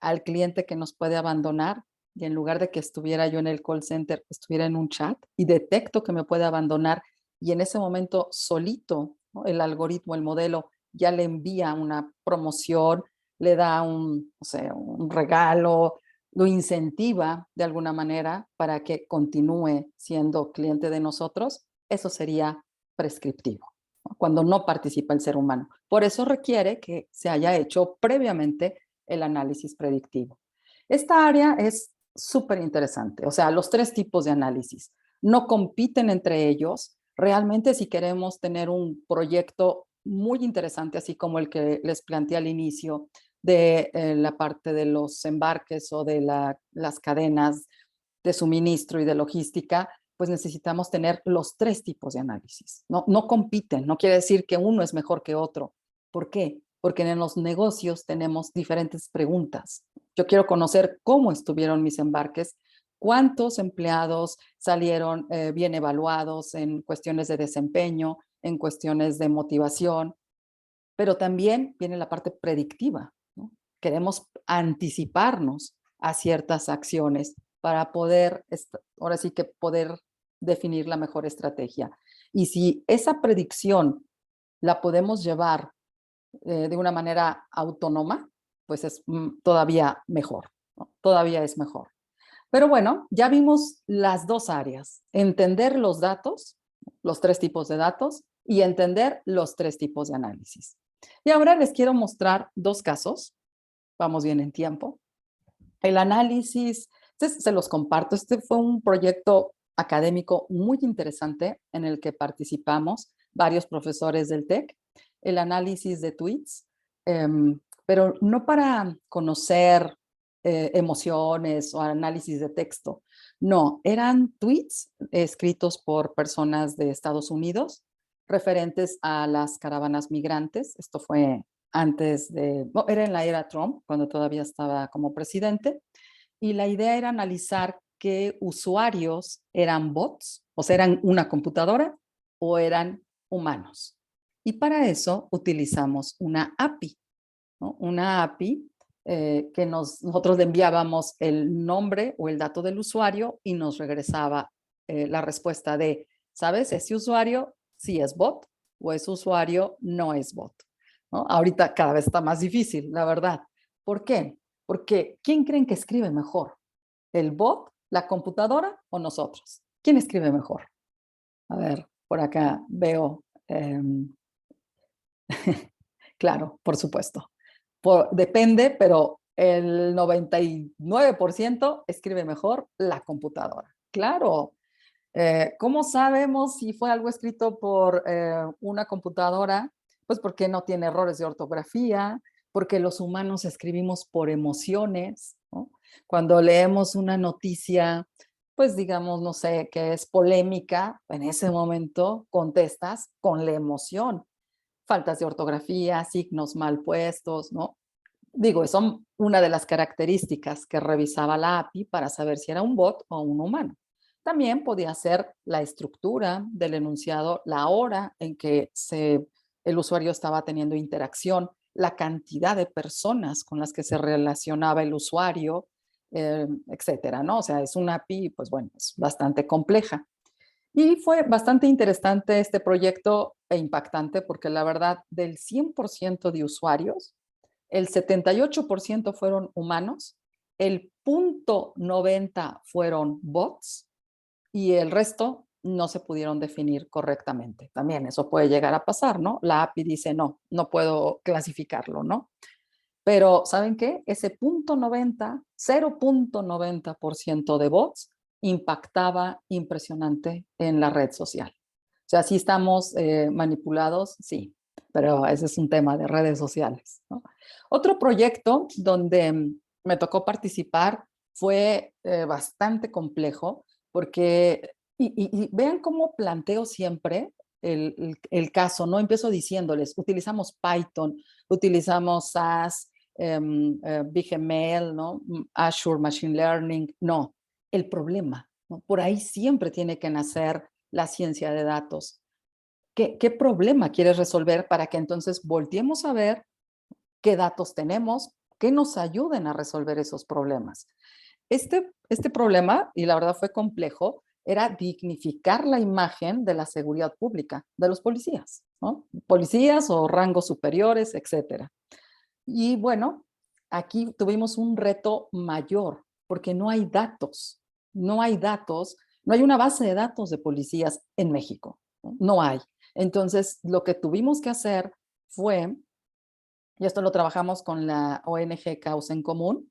al cliente que nos puede abandonar y en lugar de que estuviera yo en el call center, estuviera en un chat y detecto que me puede abandonar y en ese momento solito, ¿no?, el algoritmo, el modelo ya le envía una promoción, le da no sé, un regalo, lo incentiva de alguna manera para que continúe siendo cliente de nosotros, eso sería prescriptivo, ¿no?, cuando no participa el ser humano. Por eso requiere que se haya hecho previamente el análisis predictivo. Esta área es súper interesante, o sea, los 3 tipos de análisis no compiten entre ellos. Realmente, si queremos tener un proyecto muy interesante, así como el que les planteé al inicio, de la parte de los embarques o de las cadenas de suministro y de logística, pues necesitamos tener los 3 tipos de análisis. No compiten, no quiere decir que uno es mejor que otro. ¿Por qué? Porque en los negocios tenemos diferentes preguntas. Yo quiero conocer cómo estuvieron mis embarques, cuántos empleados salieron bien evaluados en cuestiones de desempeño, en cuestiones de motivación, pero también viene la parte predictiva, ¿no? Queremos anticiparnos a ciertas acciones para poder, ahora sí que poder definir la mejor estrategia. Y si esa predicción la podemos llevar de una manera autónoma, pues es todavía mejor, ¿no? Todavía es mejor. Pero bueno, ya vimos las 2 áreas, entender los datos, los 3 tipos de datos y entender los 3 tipos de análisis. Y ahora les quiero mostrar 2 casos, vamos bien en tiempo. El análisis, se los comparto, este fue un proyecto académico muy interesante en el que participamos varios profesores del TEC, el análisis de tweets, pero no para conocer emociones o análisis de texto, no, eran tweets escritos por personas de Estados Unidos referentes a las caravanas migrantes. Esto fue antes era en la era Trump, cuando todavía estaba como presidente, y la idea era analizar qué usuarios eran bots, o sea, eran una computadora o eran humanos. Y para eso utilizamos una API, ¿no? Una API que nosotros le enviábamos el nombre o el dato del usuario y nos regresaba la respuesta de, ¿sabes? Ese usuario sí es bot o ese usuario no es bot, ¿no? Ahorita cada vez está más difícil, la verdad. ¿Por qué? Porque ¿quién creen que escribe mejor? ¿El bot, la computadora o nosotros? ¿Quién escribe mejor? A ver, por acá veo. Claro, por supuesto. Depende, pero el 99% escribe mejor la computadora. Claro. ¿Cómo sabemos si fue algo escrito por una computadora? Pues porque no tiene errores de ortografía, porque los humanos escribimos por emociones, ¿no? Cuando leemos una noticia pues digamos, no sé, que es polémica, en ese momento contestas con la emoción. Faltas de ortografía, signos mal puestos, ¿no? Digo, son una de las características que revisaba la API para saber si era un bot o un humano. También podía ser la estructura del enunciado, la hora en que el usuario estaba teniendo interacción, la cantidad de personas con las que se relacionaba el usuario, etcétera, ¿no? O sea, es una API, pues bueno, es bastante compleja. Y fue bastante interesante este proyecto e impactante porque la verdad, del 100% de usuarios, el 78% fueron humanos, el 0.90 fueron bots y el resto no se pudieron definir correctamente. También eso puede llegar a pasar, ¿no? La API dice, no, no puedo clasificarlo, ¿no? Pero, ¿saben qué? Ese 0.90% de bots impactaba impresionante en la red social. O sea, sí estamos manipulados, sí, pero ese es un tema de redes sociales, ¿no? Otro proyecto donde me tocó participar fue bastante complejo porque, y vean cómo planteo siempre el caso, ¿no? Empiezo diciéndoles, utilizamos Python, utilizamos SAS, BigML, ¿no? Azure Machine Learning, no, el problema, ¿no? Por ahí siempre tiene que nacer la ciencia de datos. ¿Qué problema quieres resolver para que entonces volteemos a ver qué datos tenemos que nos ayuden a resolver esos problemas? Este problema, y la verdad fue complejo, era dignificar la imagen de la seguridad pública, de los policías, ¿no? Policías o rangos superiores, etcétera. Y bueno, aquí tuvimos un reto mayor, porque no hay datos, no hay datos, no hay una base de datos de policías en México, no hay. Entonces, lo que tuvimos que hacer fue, y esto lo trabajamos con la ONG Causa en Común,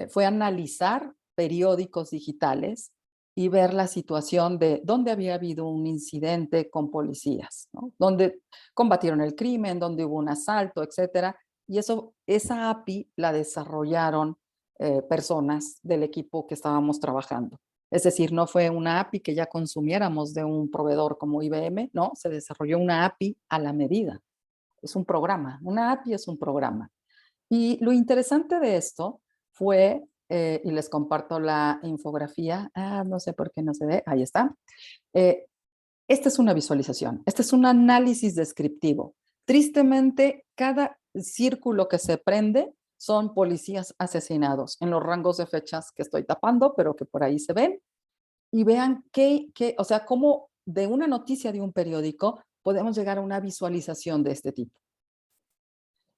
fue analizar periódicos digitales y ver la situación de dónde había habido un incidente con policías, ¿no? Dónde combatieron el crimen, dónde hubo un asalto, etcétera. Y esa API la desarrollaron personas del equipo que estábamos trabajando. Es decir, no fue una API que ya consumiéramos de un proveedor como IBM, no, se desarrolló una API a la medida. Es un programa, una API es un programa. Y lo interesante de esto fue, y les comparto la infografía, no sé por qué no se ve, ahí está. Esta es una visualización, este es un análisis descriptivo. Tristemente, cada círculo que se prende son policías asesinados en los rangos de fechas que estoy tapando, pero que por ahí se ven. Y vean o sea, cómo de una noticia de un periódico podemos llegar a una visualización de este tipo.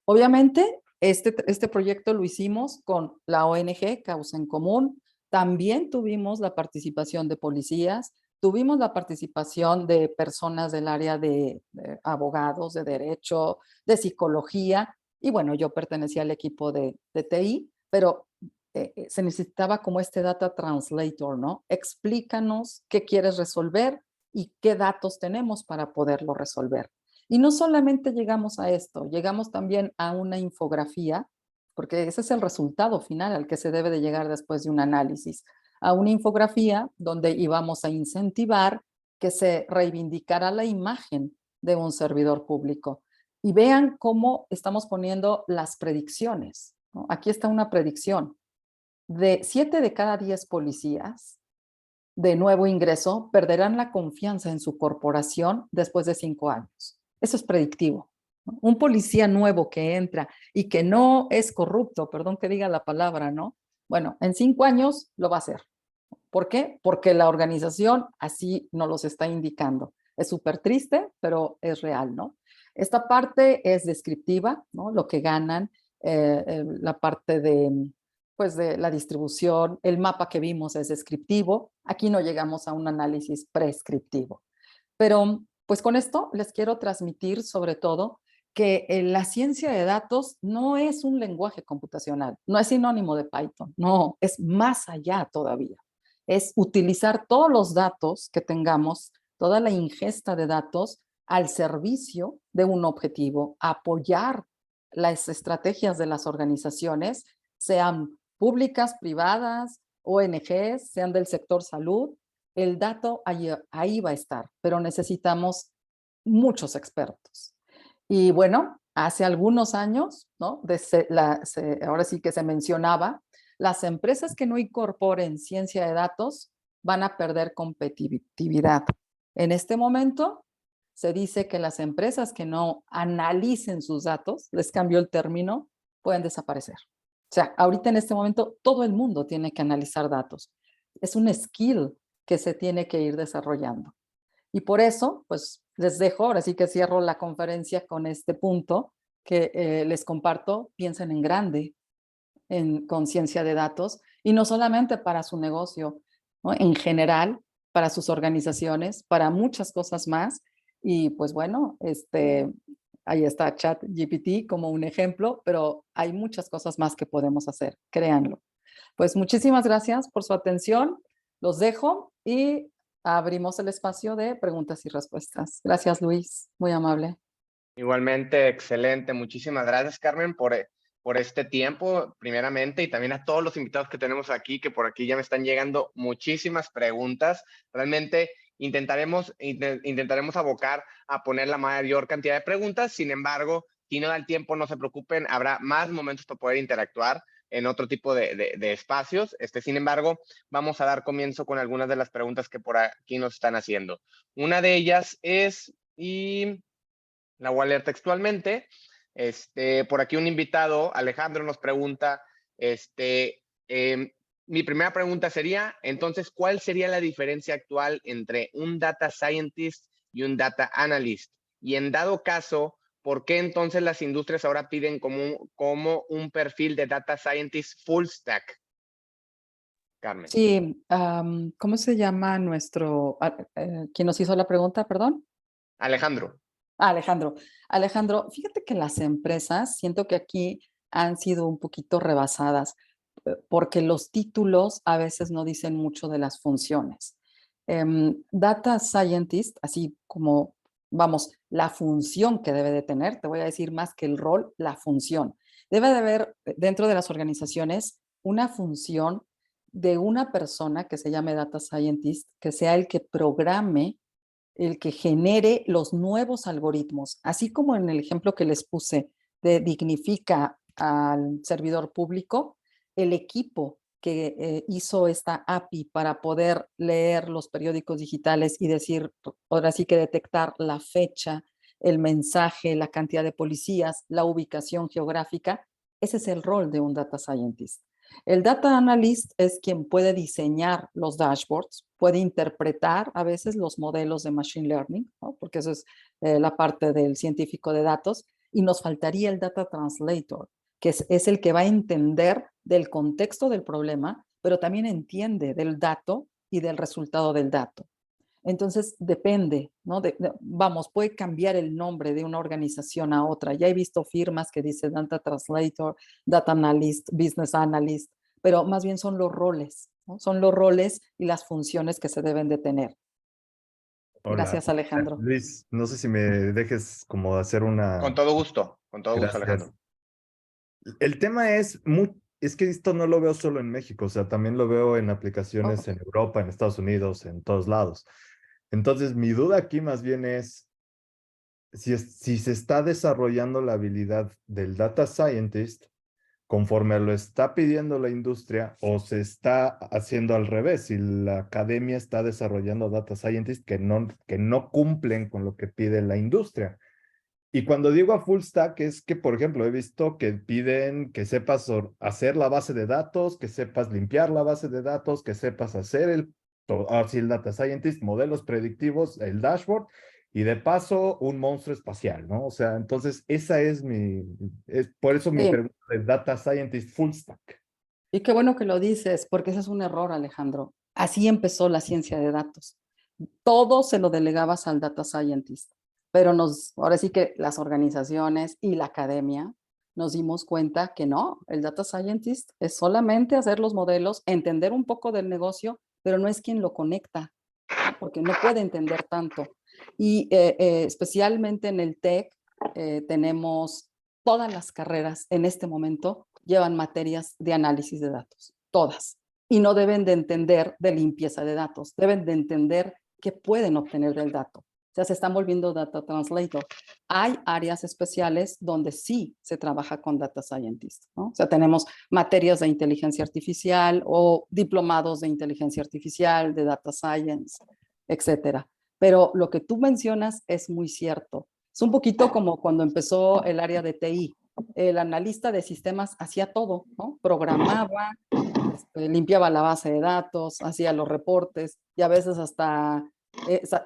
Obviamente, este proyecto lo hicimos con la ONG Causa en Común. También tuvimos la participación de policías, tuvimos la participación de personas del área de abogados, de derecho, de psicología. Y bueno, yo pertenecía al equipo de TI, pero se necesitaba como este data translator, ¿no? Explícanos qué quieres resolver y qué datos tenemos para poderlo resolver. Y no solamente llegamos a esto, llegamos también a una infografía, porque ese es el resultado final al que se debe de llegar después de un análisis, a una infografía donde íbamos a incentivar que se reivindicara la imagen de un servidor público. Y vean cómo estamos poniendo las predicciones, ¿no? Aquí está una predicción. De 7 de cada 10 policías de nuevo ingreso perderán la confianza en su corporación después de 5 años. Eso es predictivo, ¿no? Un policía nuevo que entra y que no es corrupto, perdón que diga la palabra, ¿no? Bueno, en 5 años lo va a hacer. ¿Por qué? Porque la organización así nos los está indicando. Es súper triste, pero es real, ¿no? Esta parte es descriptiva, ¿no? Lo que ganan, la parte pues de la distribución, el mapa que vimos es descriptivo. Aquí no llegamos a un análisis prescriptivo. Pero pues con esto les quiero transmitir sobre todo que la ciencia de datos no es un lenguaje computacional, no es sinónimo de Python, no, es más allá todavía. Es utilizar todos los datos que tengamos, toda la ingesta de datos al servicio de un objetivo, apoyar las estrategias de las organizaciones, sean públicas, privadas ONGs, sean del sector salud, el dato ahí va a estar, pero necesitamos muchos expertos. Y bueno, hace algunos años, ¿no? Ahora sí que se mencionaba, las empresas que no incorporen ciencia de datos van a perder competitividad. En este momento se dice que las empresas que no analicen sus datos, les cambio el término, pueden desaparecer. O sea, ahorita en este momento todo el mundo tiene que analizar datos. Es un skill que se tiene que ir desarrollando. Y por eso, pues les dejo, ahora sí que cierro la conferencia con este punto que les comparto, piensen en grande, con ciencia de datos, y no solamente para su negocio, ¿no? En general, para sus organizaciones, para muchas cosas más. Y pues bueno, ahí está ChatGPT como un ejemplo, pero hay muchas cosas más que podemos hacer, créanlo. Pues muchísimas gracias por su atención. Los dejo y abrimos el espacio de preguntas y respuestas. Gracias, Luis. Muy amable. Igualmente, excelente. Muchísimas gracias, Carmen, por este tiempo, primeramente, y también a todos los invitados que tenemos aquí, que por aquí ya me están llegando muchísimas preguntas. Realmente intentaremos abocar a poner la mayor cantidad de preguntas. Sin embargo, si no da el tiempo, no se preocupen, habrá más momentos para poder interactuar en otro tipo de espacios. Sin embargo, vamos a dar comienzo con algunas de las preguntas que por aquí nos están haciendo. Una de ellas es, y la voy a leer textualmente. Por aquí un invitado, Alejandro, nos pregunta, mi primera pregunta sería, entonces, ¿cuál sería la diferencia actual entre un data scientist y un data analyst? Y en dado caso, ¿por qué entonces las industrias ahora piden como un perfil de data scientist full stack? Carmen. Sí, ¿cómo se llama quien nos hizo la pregunta, perdón? Alejandro. Alejandro. Alejandro, fíjate que las empresas, siento que aquí han sido un poquito rebasadas, porque los títulos a veces no dicen mucho de las funciones. Data Scientist, así como, vamos, la función que debe de tener, te voy a decir más que el rol, la función. Debe de haber dentro de las organizaciones una función de una persona que se llame Data Scientist, que sea el que programe, el que genere los nuevos algoritmos, así como en el ejemplo que les puse de dignifica al servidor público, el equipo que hizo esta API para poder leer los periódicos digitales y decir, ahora sí que detectar la fecha, el mensaje, la cantidad de policías, la ubicación geográfica, ese es el rol de un data scientist. El data analyst es quien puede diseñar los dashboards, puede interpretar a veces los modelos de machine learning, ¿no? Porque eso es la parte del científico de datos, y nos faltaría el data translator, que es el que va a entender del contexto del problema, pero también entiende del dato y del resultado del dato. Entonces, depende, ¿no? Vamos, puede cambiar el nombre de una organización a otra. Ya he visto firmas que dicen Data Translator, Data Analyst, Business Analyst, pero más bien son los roles, ¿no? Son los roles y las funciones que se deben de tener. Hola, Gracias, Alejandro. Luis, no sé si me dejes como hacer una... Con todo gusto, Gracias. Alejandro. El tema es que esto no lo veo solo en México, o sea, también lo veo en aplicaciones Oh, en Europa, en Estados Unidos, en todos lados. Entonces, mi duda aquí más bien es si se está desarrollando la habilidad del data scientist conforme lo está pidiendo la industria o se está haciendo al revés, si la academia está desarrollando data scientists que no cumplen con lo que pide la industria. Y cuando digo a full stack es que, por ejemplo, he visto que piden que sepas hacer la base de datos, que sepas limpiar la base de datos, que sepas hacer así el data scientist, modelos predictivos, el dashboard, y de paso un monstruo espacial, ¿no? O sea, entonces esa es por eso mi sí. pregunta de data scientist full stack. Y qué bueno que lo dices, porque ese es un error, Alejandro. Así empezó la ciencia de datos. Todo se lo delegabas al data scientist, pero ahora sí que las organizaciones y la academia nos dimos cuenta que no, el data scientist es solamente hacer los modelos, entender un poco del negocio, pero no es quien lo conecta, ¿no? Porque no puede entender tanto. Y especialmente en el TEC tenemos todas las carreras en este momento llevan materias de análisis de datos, todas. y no deben de entender de limpieza de datos, deben de entender qué pueden obtener del dato. O sea, se están volviendo data translator. Hay áreas especiales donde sí se trabaja con data scientist, ¿no? O sea, tenemos materias de inteligencia artificial o diplomados de inteligencia artificial, de data science, etcétera. Pero lo que tú mencionas es muy cierto. Es un poquito como cuando empezó el área de TI. El analista de sistemas hacía todo, ¿no? Programaba, limpiaba la base de datos, hacía los reportes y a veces hasta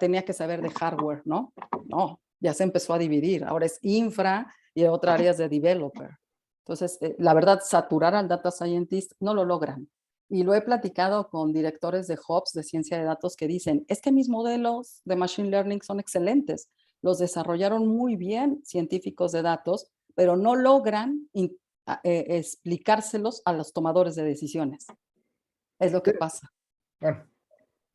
tenía que saber de hardware, ¿no? No, ya se empezó a dividir. Ahora es infra y otra área es de developer. Entonces, la verdad, saturar al data scientist no lo logran. Y lo he platicado con directores de hubs de ciencia de datos que dicen, es que mis modelos de machine learning son excelentes. Los desarrollaron muy bien científicos de datos, pero no logran explicárselos a los tomadores de decisiones. Es lo que pasa. Bueno,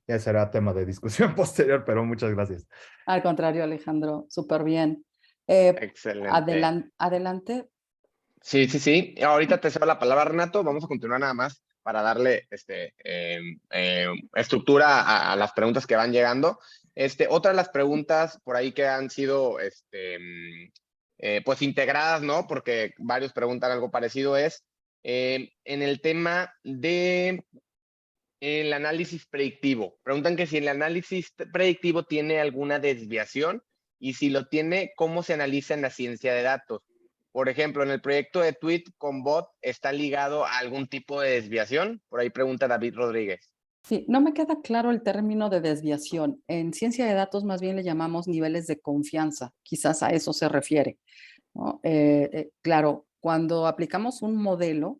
ya será tema de discusión posterior, pero muchas gracias. Al contrario, Alejandro, súper bien. Excelente. Adelante. Sí, sí, sí. Ahorita te cedo la palabra, Renato. Vamos a continuar nada más para darle estructura a las preguntas que van llegando. Otra de las preguntas por ahí que han sido pues integradas, ¿no? Porque varios preguntan algo parecido es en el tema de el análisis predictivo. Preguntan que si el análisis predictivo tiene alguna desviación y si lo tiene, ¿cómo se analiza en la ciencia de datos? Por ejemplo, en el proyecto de Tweet con Bot, ¿está ligado a algún tipo de desviación? Por ahí pregunta David Rodríguez. Sí, no me queda claro el término de desviación. En ciencia de datos más bien le llamamos niveles de confianza. Quizás a eso se refiere, ¿no? Claro, cuando aplicamos un modelo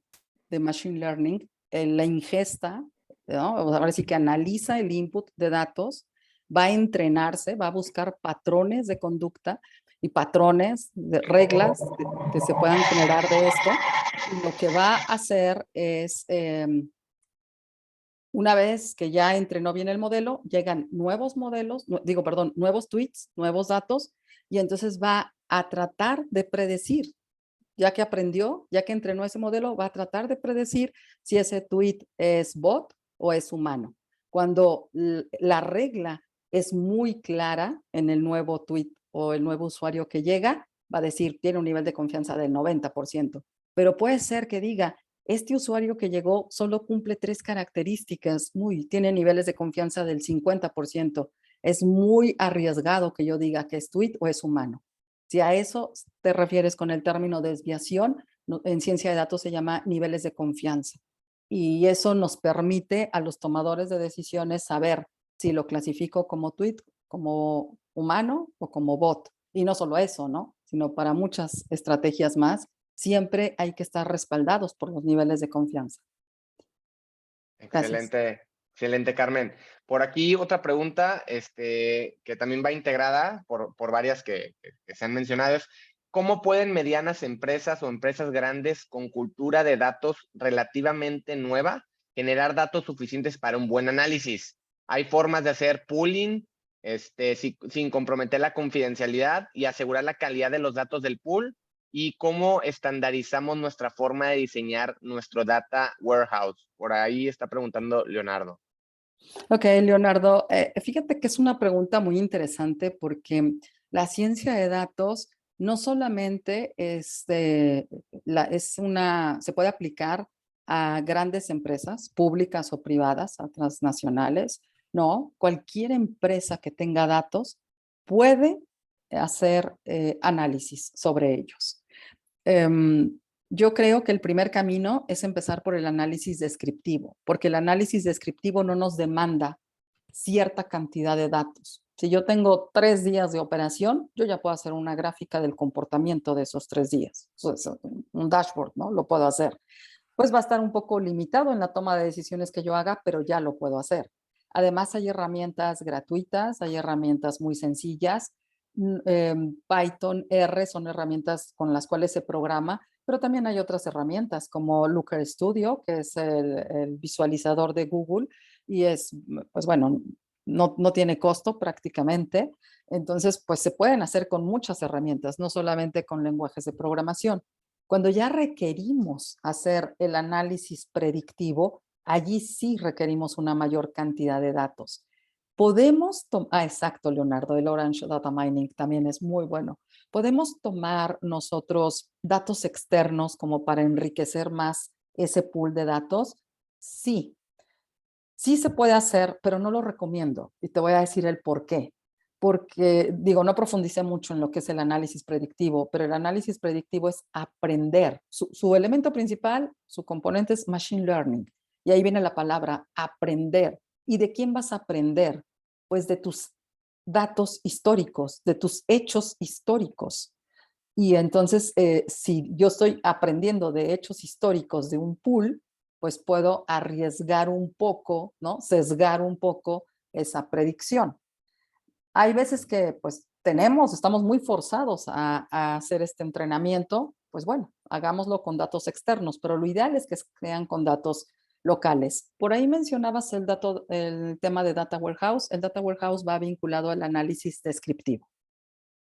de machine learning, la ingesta, ¿no? Ahora sí que analiza el input de datos, va a entrenarse, va a buscar patrones de conducta y patrones de reglas que se puedan generar de esto. Y lo que va a hacer es, una vez que ya entrenó bien el modelo, llegan nuevos modelos, nuevos tweets, nuevos datos, y entonces va a tratar de predecir, ya que aprendió, ya que entrenó ese modelo, va a tratar de predecir si ese tweet es bot o es humano. Cuando la regla es muy clara en el nuevo tweet o el nuevo usuario que llega, va a decir, tiene un nivel de confianza del 90%. Pero puede ser que diga, este usuario que llegó solo cumple 3 características, tiene niveles de confianza del 50%. Es muy arriesgado que yo diga que es tweet o es humano. Si a eso te refieres con el término desviación, en ciencia de datos se llama niveles de confianza. Y eso nos permite a los tomadores de decisiones saber si lo clasifico como tweet, como humano o como bot. Y no solo eso, ¿no? Sino para muchas estrategias más, siempre hay que estar respaldados por los niveles de confianza. Gracias. Excelente, excelente, Carmen. Por aquí otra pregunta que también va integrada por varias que se han mencionado es, ¿cómo pueden medianas empresas o empresas grandes con cultura de datos relativamente nueva generar datos suficientes para un buen análisis? Hay formas de hacer pooling sin comprometer la confidencialidad y asegurar la calidad de los datos del pool. ¿Y cómo estandarizamos nuestra forma de diseñar nuestro data warehouse? Por ahí está preguntando Leonardo. Ok, Leonardo, fíjate que es una pregunta muy interesante porque la ciencia de datos no solamente se puede aplicar a grandes empresas, públicas o privadas, a transnacionales, no, cualquier empresa que tenga datos puede hacer análisis sobre ellos. Yo creo que el primer camino es empezar por el análisis descriptivo, porque el análisis descriptivo no nos demanda cierta cantidad de datos. Si yo tengo 3 días de operación, yo ya puedo hacer una gráfica del comportamiento de esos 3 días. Un dashboard, ¿no? Lo puedo hacer. Pues va a estar un poco limitado en la toma de decisiones que yo haga, pero ya lo puedo hacer. Además, hay herramientas gratuitas, hay herramientas muy sencillas. Python, R son herramientas con las cuales se programa, pero también hay otras herramientas como Looker Studio, que es el visualizador de Google y pues bueno, no tiene costo prácticamente. Entonces, pues se pueden hacer con muchas herramientas, no solamente con lenguajes de programación. Cuando ya requerimos hacer el análisis predictivo, allí sí requerimos una mayor cantidad de datos. Podemos tomar, exacto, Leonardo, el Orange Data Mining también es muy bueno. ¿Podemos tomar nosotros datos externos como para enriquecer más ese pool de datos? Sí, sí se puede hacer, pero no lo recomiendo. Y te voy a decir el por qué. Porque, digo, no profundicé mucho en lo que es el análisis predictivo, pero el análisis predictivo es aprender. Su elemento principal, su componente es machine learning. Y ahí viene la palabra aprender. ¿Y de quién vas a aprender? Pues de tus datos históricos, de tus hechos históricos. Y entonces, si yo estoy aprendiendo de hechos históricos de un pool, pues puedo arriesgar un poco, ¿no? Sesgar un poco esa predicción. Hay veces que pues estamos muy forzados a hacer este entrenamiento, pues bueno, hagámoslo con datos externos, pero lo ideal es que sean con datos locales. Por ahí mencionabas el tema de Data Warehouse. El Data Warehouse va vinculado al análisis descriptivo.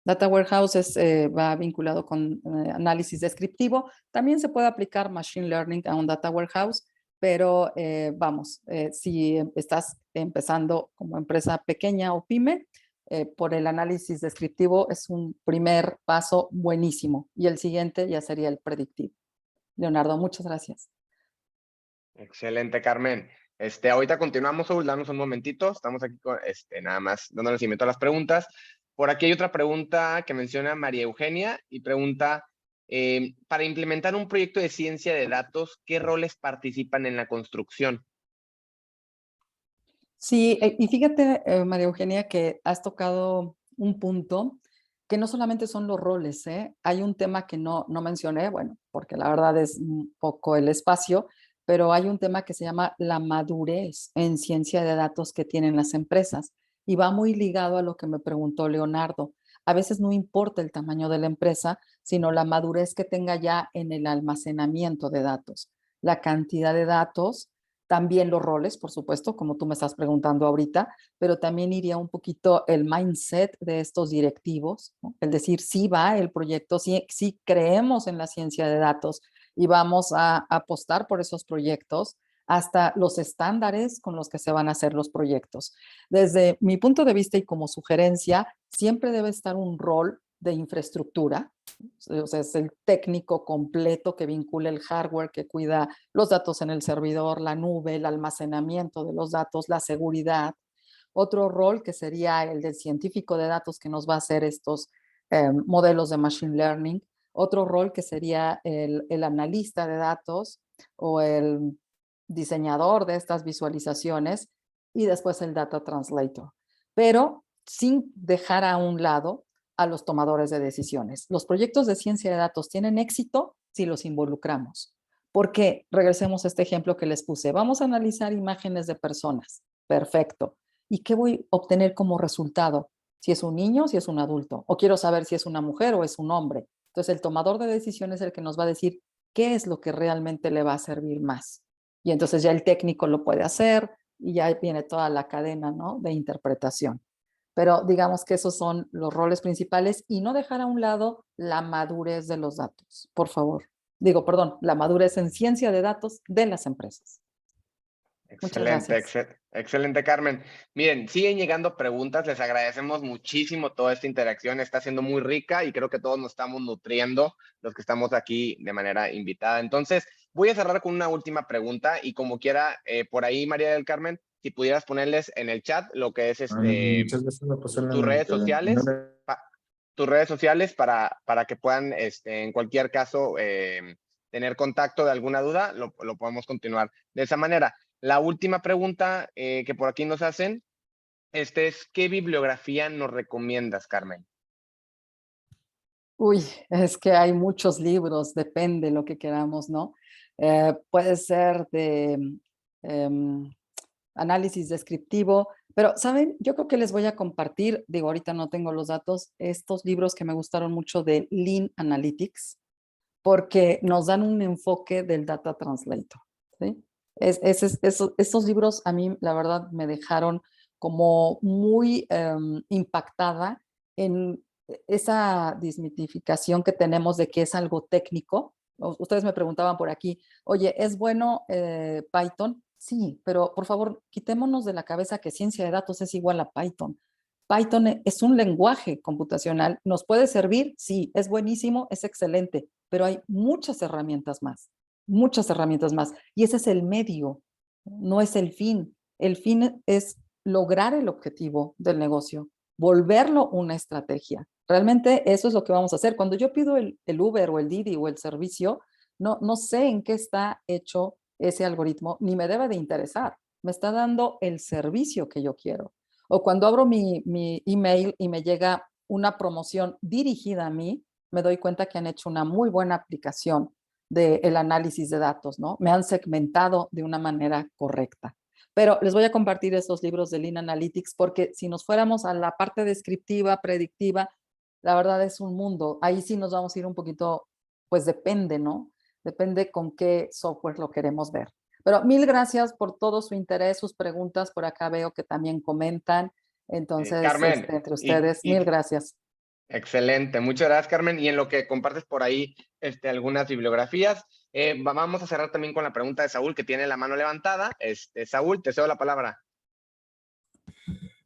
Data Warehouse va vinculado con análisis descriptivo. También se puede aplicar Machine Learning a un Data Warehouse, pero si estás empezando como empresa pequeña o pyme, por el análisis descriptivo es un primer paso buenísimo y el siguiente ya sería el predictivo. Leonardo, muchas gracias. Excelente, Carmen. Ahorita continuamos, Saúl, danos un momentito. Estamos aquí con, nada más dándole seguimiento a las preguntas. Por aquí hay otra pregunta que menciona María Eugenia y pregunta, para implementar un proyecto de ciencia de datos, ¿qué roles participan en la construcción? Sí, y fíjate, María Eugenia, que has tocado un punto que no solamente son los roles, ¿eh? Hay un tema que no mencioné, bueno, porque la verdad es un poco el espacio, pero hay un tema que se llama la madurez en ciencia de datos que tienen las empresas y va muy ligado a lo que me preguntó Leonardo. A veces no importa el tamaño de la empresa, sino la madurez que tenga ya en el almacenamiento de datos, la cantidad de datos, también los roles, por supuesto, como tú me estás preguntando ahorita, pero también iría un poquito el mindset de estos directivos, ¿no? El decir, sí va el proyecto, sí creemos en la ciencia de datos y vamos a apostar por esos proyectos, hasta los estándares con los que se van a hacer los proyectos. Desde mi punto de vista y como sugerencia, siempre debe estar un rol de infraestructura, o sea, es el técnico completo que vincula el hardware, que cuida los datos en el servidor, la nube, el almacenamiento de los datos, la seguridad. Otro rol que sería el del científico de datos que nos va a hacer estos modelos de machine learning. Otro rol que sería el analista de datos o el diseñador de estas visualizaciones y después el data translator. Pero sin dejar a un lado a los tomadores de decisiones. Los proyectos de ciencia de datos tienen éxito si los involucramos. Porque, regresemos a este ejemplo que les puse, vamos a analizar imágenes de personas. Perfecto. ¿Y qué voy a obtener como resultado? Si es un niño, si es un adulto. O quiero saber si es una mujer o es un hombre. Entonces, el tomador de decisiones es el que nos va a decir qué es lo que realmente le va a servir más. Y entonces ya el técnico lo puede hacer y ya viene toda la cadena, ¿no?, de interpretación. Pero digamos que esos son los roles principales y no dejar a un lado la madurez de los datos, por favor. La madurez en ciencia de datos de las empresas. Muchas Excelente, gracias. excelente, Carmen. Miren, siguen llegando preguntas, les agradecemos muchísimo toda esta interacción, está siendo muy rica y creo que todos nos estamos nutriendo, los que estamos aquí de manera invitada. Entonces, voy a cerrar con una última pregunta y como quiera, por ahí, María del Carmen, si pudieras ponerles en el chat lo que es Muchas veces me pusieron tus redes sociales, para que puedan, en cualquier caso, tener contacto de alguna duda, lo podemos continuar de esa manera. La última pregunta que por aquí nos hacen, es ¿qué bibliografía nos recomiendas, Carmen? Uy, es que hay muchos libros, depende de lo que queramos, ¿no? Puede ser de análisis descriptivo, pero, ¿saben? Yo creo que les voy a compartir, digo, ahorita no tengo los datos, estos libros que me gustaron mucho de Lean Analytics, porque nos dan un enfoque del Data Translator, ¿sí? Estos libros a mí, la verdad, me dejaron como muy impactada en esa desmitificación que tenemos de que es algo técnico. Ustedes me preguntaban por aquí, oye, ¿es bueno Python? Sí, pero por favor, quitémonos de la cabeza que ciencia de datos es igual a Python. Python es un lenguaje computacional, nos puede servir, sí, es buenísimo, es excelente, pero hay muchas herramientas más, y ese es el medio, no es el fin. El fin es lograr el objetivo del negocio, volverlo una estrategia. Realmente eso es lo que vamos a hacer. Cuando yo pido el Uber o el Didi o el servicio, no sé en qué está hecho ese algoritmo, ni me debe de interesar. Me está dando el servicio que yo quiero. O cuando abro mi email y me llega una promoción dirigida a mí, me doy cuenta que han hecho una muy buena aplicación del análisis de datos, ¿no? Me han segmentado de una manera correcta. Pero les voy a compartir esos libros de Lean Analytics porque si nos fuéramos a la parte descriptiva, predictiva, la verdad es un mundo. Ahí sí nos vamos a ir un poquito, pues depende, ¿no? Depende con qué software lo queremos ver. Pero mil gracias por todo su interés, sus preguntas. Por acá veo que también comentan. Entonces, Carmen, entre ustedes, mil gracias. excelente, muchas gracias, Carmen. Y en lo que compartes por ahí algunas bibliografías, vamos a cerrar también con la pregunta de Saúl, que tiene la mano levantada. Saúl, te cedo la palabra.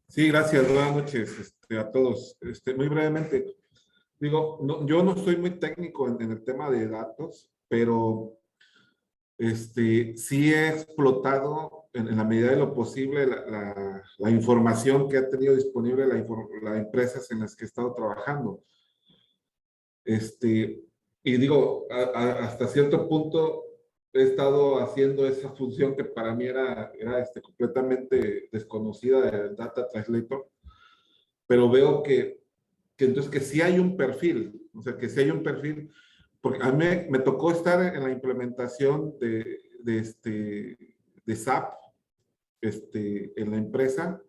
Sí, gracias. Buenas noches a todos. Muy brevemente, digo, yo no soy muy técnico en el tema de datos, pero sí he explotado en la medida de lo posible la información que ha tenido disponible las empresas en las que he estado trabajando. Y digo, hasta cierto punto he estado haciendo esa función que para mí era completamente desconocida del Data Translator, pero veo entonces que sí hay un perfil, o sea, que sí hay un perfil, porque a mí me tocó estar en la implementación de SAP en la empresa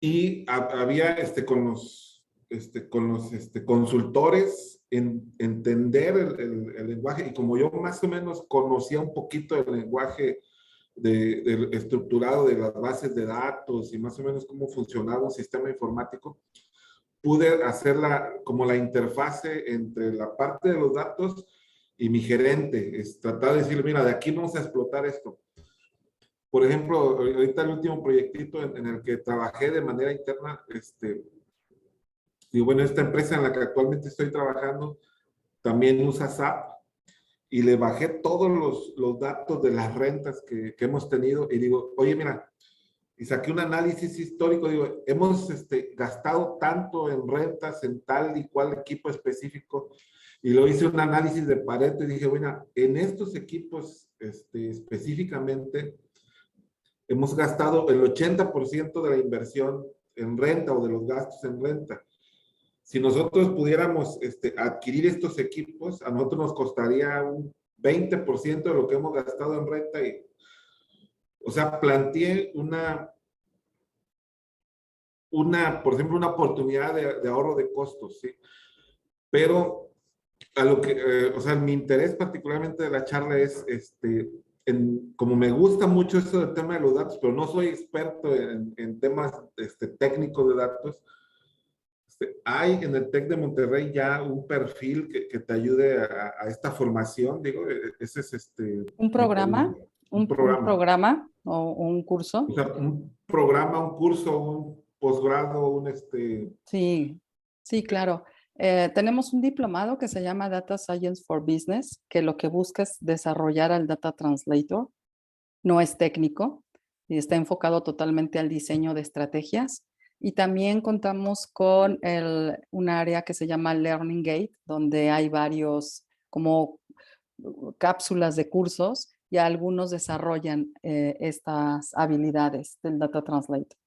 y había con los consultores entender el lenguaje, y como yo más o menos conocía un poquito el lenguaje del estructurado de las bases de datos y más o menos cómo funcionaba un sistema informático, pude hacer como la interfase entre la parte de los datos y mi gerente, tratar de decirle, mira, de aquí vamos a explotar esto. Por ejemplo, ahorita el último proyectito en el que trabajé de manera interna, y bueno, esta empresa en la que actualmente estoy trabajando también usa SAP, y le bajé todos los datos de las rentas que hemos tenido y digo, oye, mira, y saqué un análisis histórico, digo, hemos gastado tanto en rentas en tal y cual equipo específico, y luego hice un análisis de Pareto y dije, bueno, en estos equipos específicamente hemos gastado el 80% de la inversión en renta o de los gastos en renta. Si nosotros pudiéramos adquirir estos equipos, a nosotros nos costaría un 20% de lo que hemos gastado en renta. O sea, planteé por ejemplo, una oportunidad de ahorro de costos, ¿sí? Pero a lo que, o sea, mi interés particularmente de la charla es, como me gusta mucho eso del tema de los datos, pero no soy experto en temas técnicos de datos. Hay en el TEC de Monterrey ya un perfil que te ayude a esta formación, digo, ese es ¿Un programa? un ¿Un programa o un curso? O sea, un programa, un curso, un posgrado, Sí, sí, claro. Tenemos un diplomado que se llama Data Science for Business, que lo que busca es desarrollar al Data Translator. No es técnico y está enfocado totalmente al diseño de estrategias. Y también contamos con un área que se llama Learning Gate, donde hay varios como cápsulas de cursos y algunos desarrollan estas habilidades del Data Translator.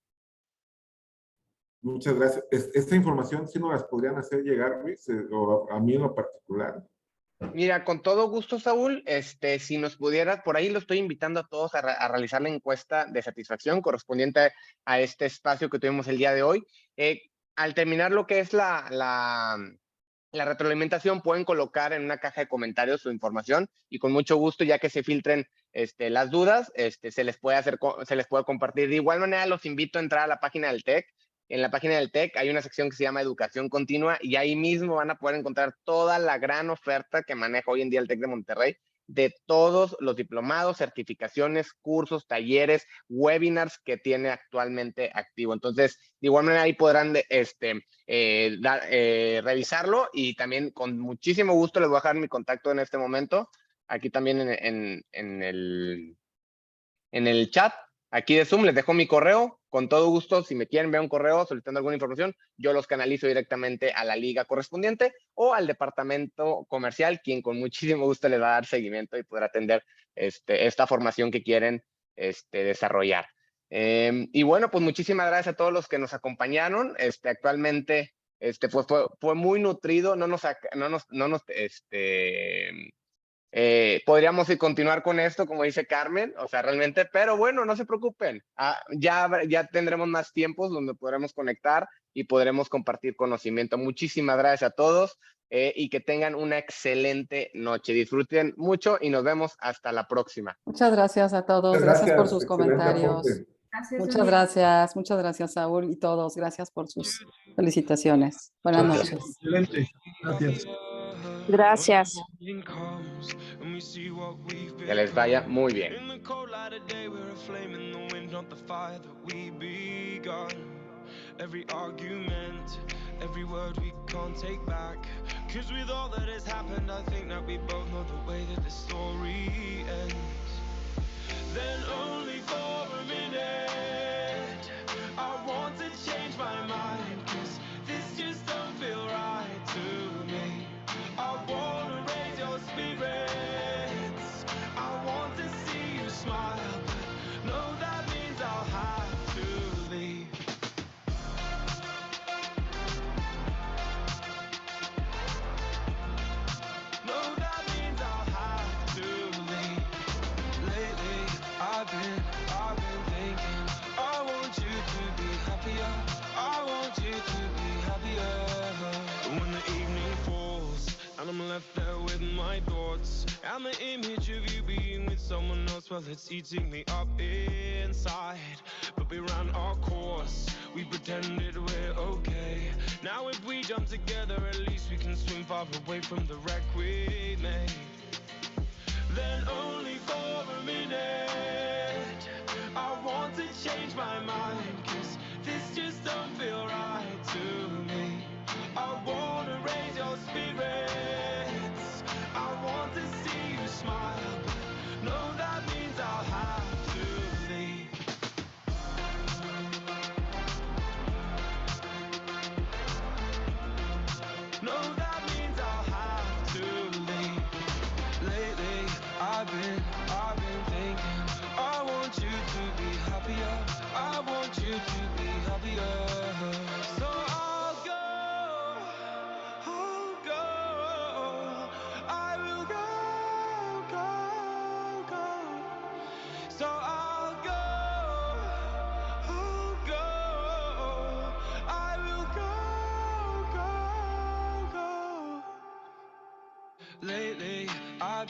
Muchas gracias. Esta información sí nos las podrían hacer llegar, Luis, o a mí en lo particular. Mira, con todo gusto, Saúl, si nos pudieras, por ahí lo estoy invitando a todos a realizar la encuesta de satisfacción correspondiente a este espacio que tuvimos el día de hoy. Al terminar lo que es la retroalimentación, pueden colocar en una caja de comentarios su información y con mucho gusto, ya que se filtren las dudas, se les puede compartir. De igual manera, los invito a entrar a la página del TEC. En la página del TEC hay una sección que se llama Educación Continua y ahí mismo van a poder encontrar toda la gran oferta que maneja hoy en día el TEC de Monterrey de todos los diplomados, certificaciones, cursos, talleres, webinars que tiene actualmente activo. Entonces, de igual manera ahí podrán revisarlo, y también con muchísimo gusto les voy a dejar mi contacto en este momento, aquí también en el chat. Aquí de Zoom les dejo mi correo. Con todo gusto, si me quieren enviar un correo solicitando alguna información, yo los canalizo directamente a la liga correspondiente o al departamento comercial, quien con muchísimo gusto les va a dar seguimiento y podrá atender esta formación que quieren desarrollar. Y bueno, pues muchísimas gracias a todos los que nos acompañaron. Actualmente pues fue muy nutrido. Podríamos continuar con esto, como dice Carmen, o sea, realmente, pero bueno, no se preocupen. Ya tendremos más tiempos donde podremos conectar y podremos compartir conocimiento. Muchísimas gracias a todos y que tengan una excelente noche. Disfruten mucho y nos vemos hasta la próxima. Muchas gracias a todos. Muchas Gracias por gracias, sus excelente comentarios. aporte. Gracias, Muchas gracias, Saúl y todos. Gracias por sus felicitaciones. Buenas Gracias. noches. Excelente. Gracias. Gracias. Que les vaya muy bien. Every argument, every word we can't take back. 'Cause with all that has happened, I think that we both know the way that the story ends. Then only for a minute, I want to change my mind. 'Cause this just don't feel right to me. I wanna raise your spirits, I want to see you smile, but no, that means I'll have to leave. No, that means I'll have to leave. Lately, I've been thinking, I want you to be happier, I want you to be happier. When the evening falls and I'm left there with my thoughts, and the image of you being with someone else, well, it's eating me up inside. But we ran our course, we pretended we're okay. Now if we jump together, at least we can swim far away from the wreck we made. Then only for a minute, I want to change my mind. 'Cause this just don't feel right to me. I wanna raise your spirits, I want to see you smile, but no, that means I'll have to leave. No, that means I'll have to leave. Lately, I've been thinking, I want you to be happier, I want you to be happier. So I'll go, I will go. So I'll go, I will go. Lately, I've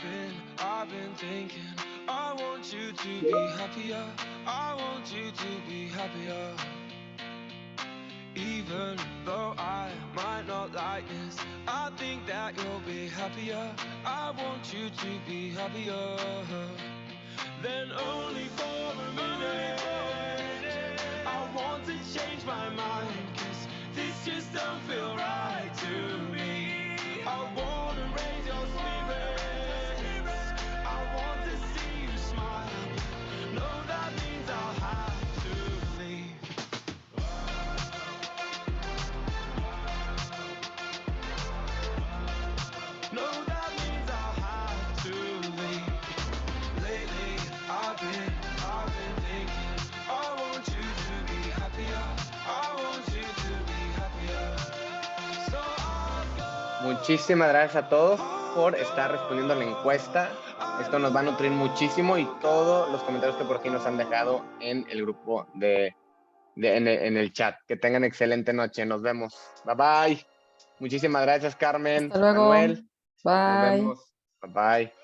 been thinking, I want you to be happier, I want you to be happier. Even though I might not like this, I think that you'll be happier, I want you to be happier. Then only for a minute, I want to change my mind. 'Cause this just don't feel right to me. I wanna raise your spirits, I want to see you smile. No, that means I'll have to leave. No, that means I'll have to leave. Lately, I've been thinking, I want you to be happier, I want you to be happier. So I'll go. Muchísimas gracias a todos por estar respondiendo a la encuesta. Esto nos va a nutrir muchísimo, y todos los comentarios que por aquí nos han dejado en el grupo en el chat. Que tengan excelente noche. Nos vemos. Bye bye. Muchísimas gracias, Carmen. Hasta luego. Manuel. Nos Bye. vemos. Bye bye.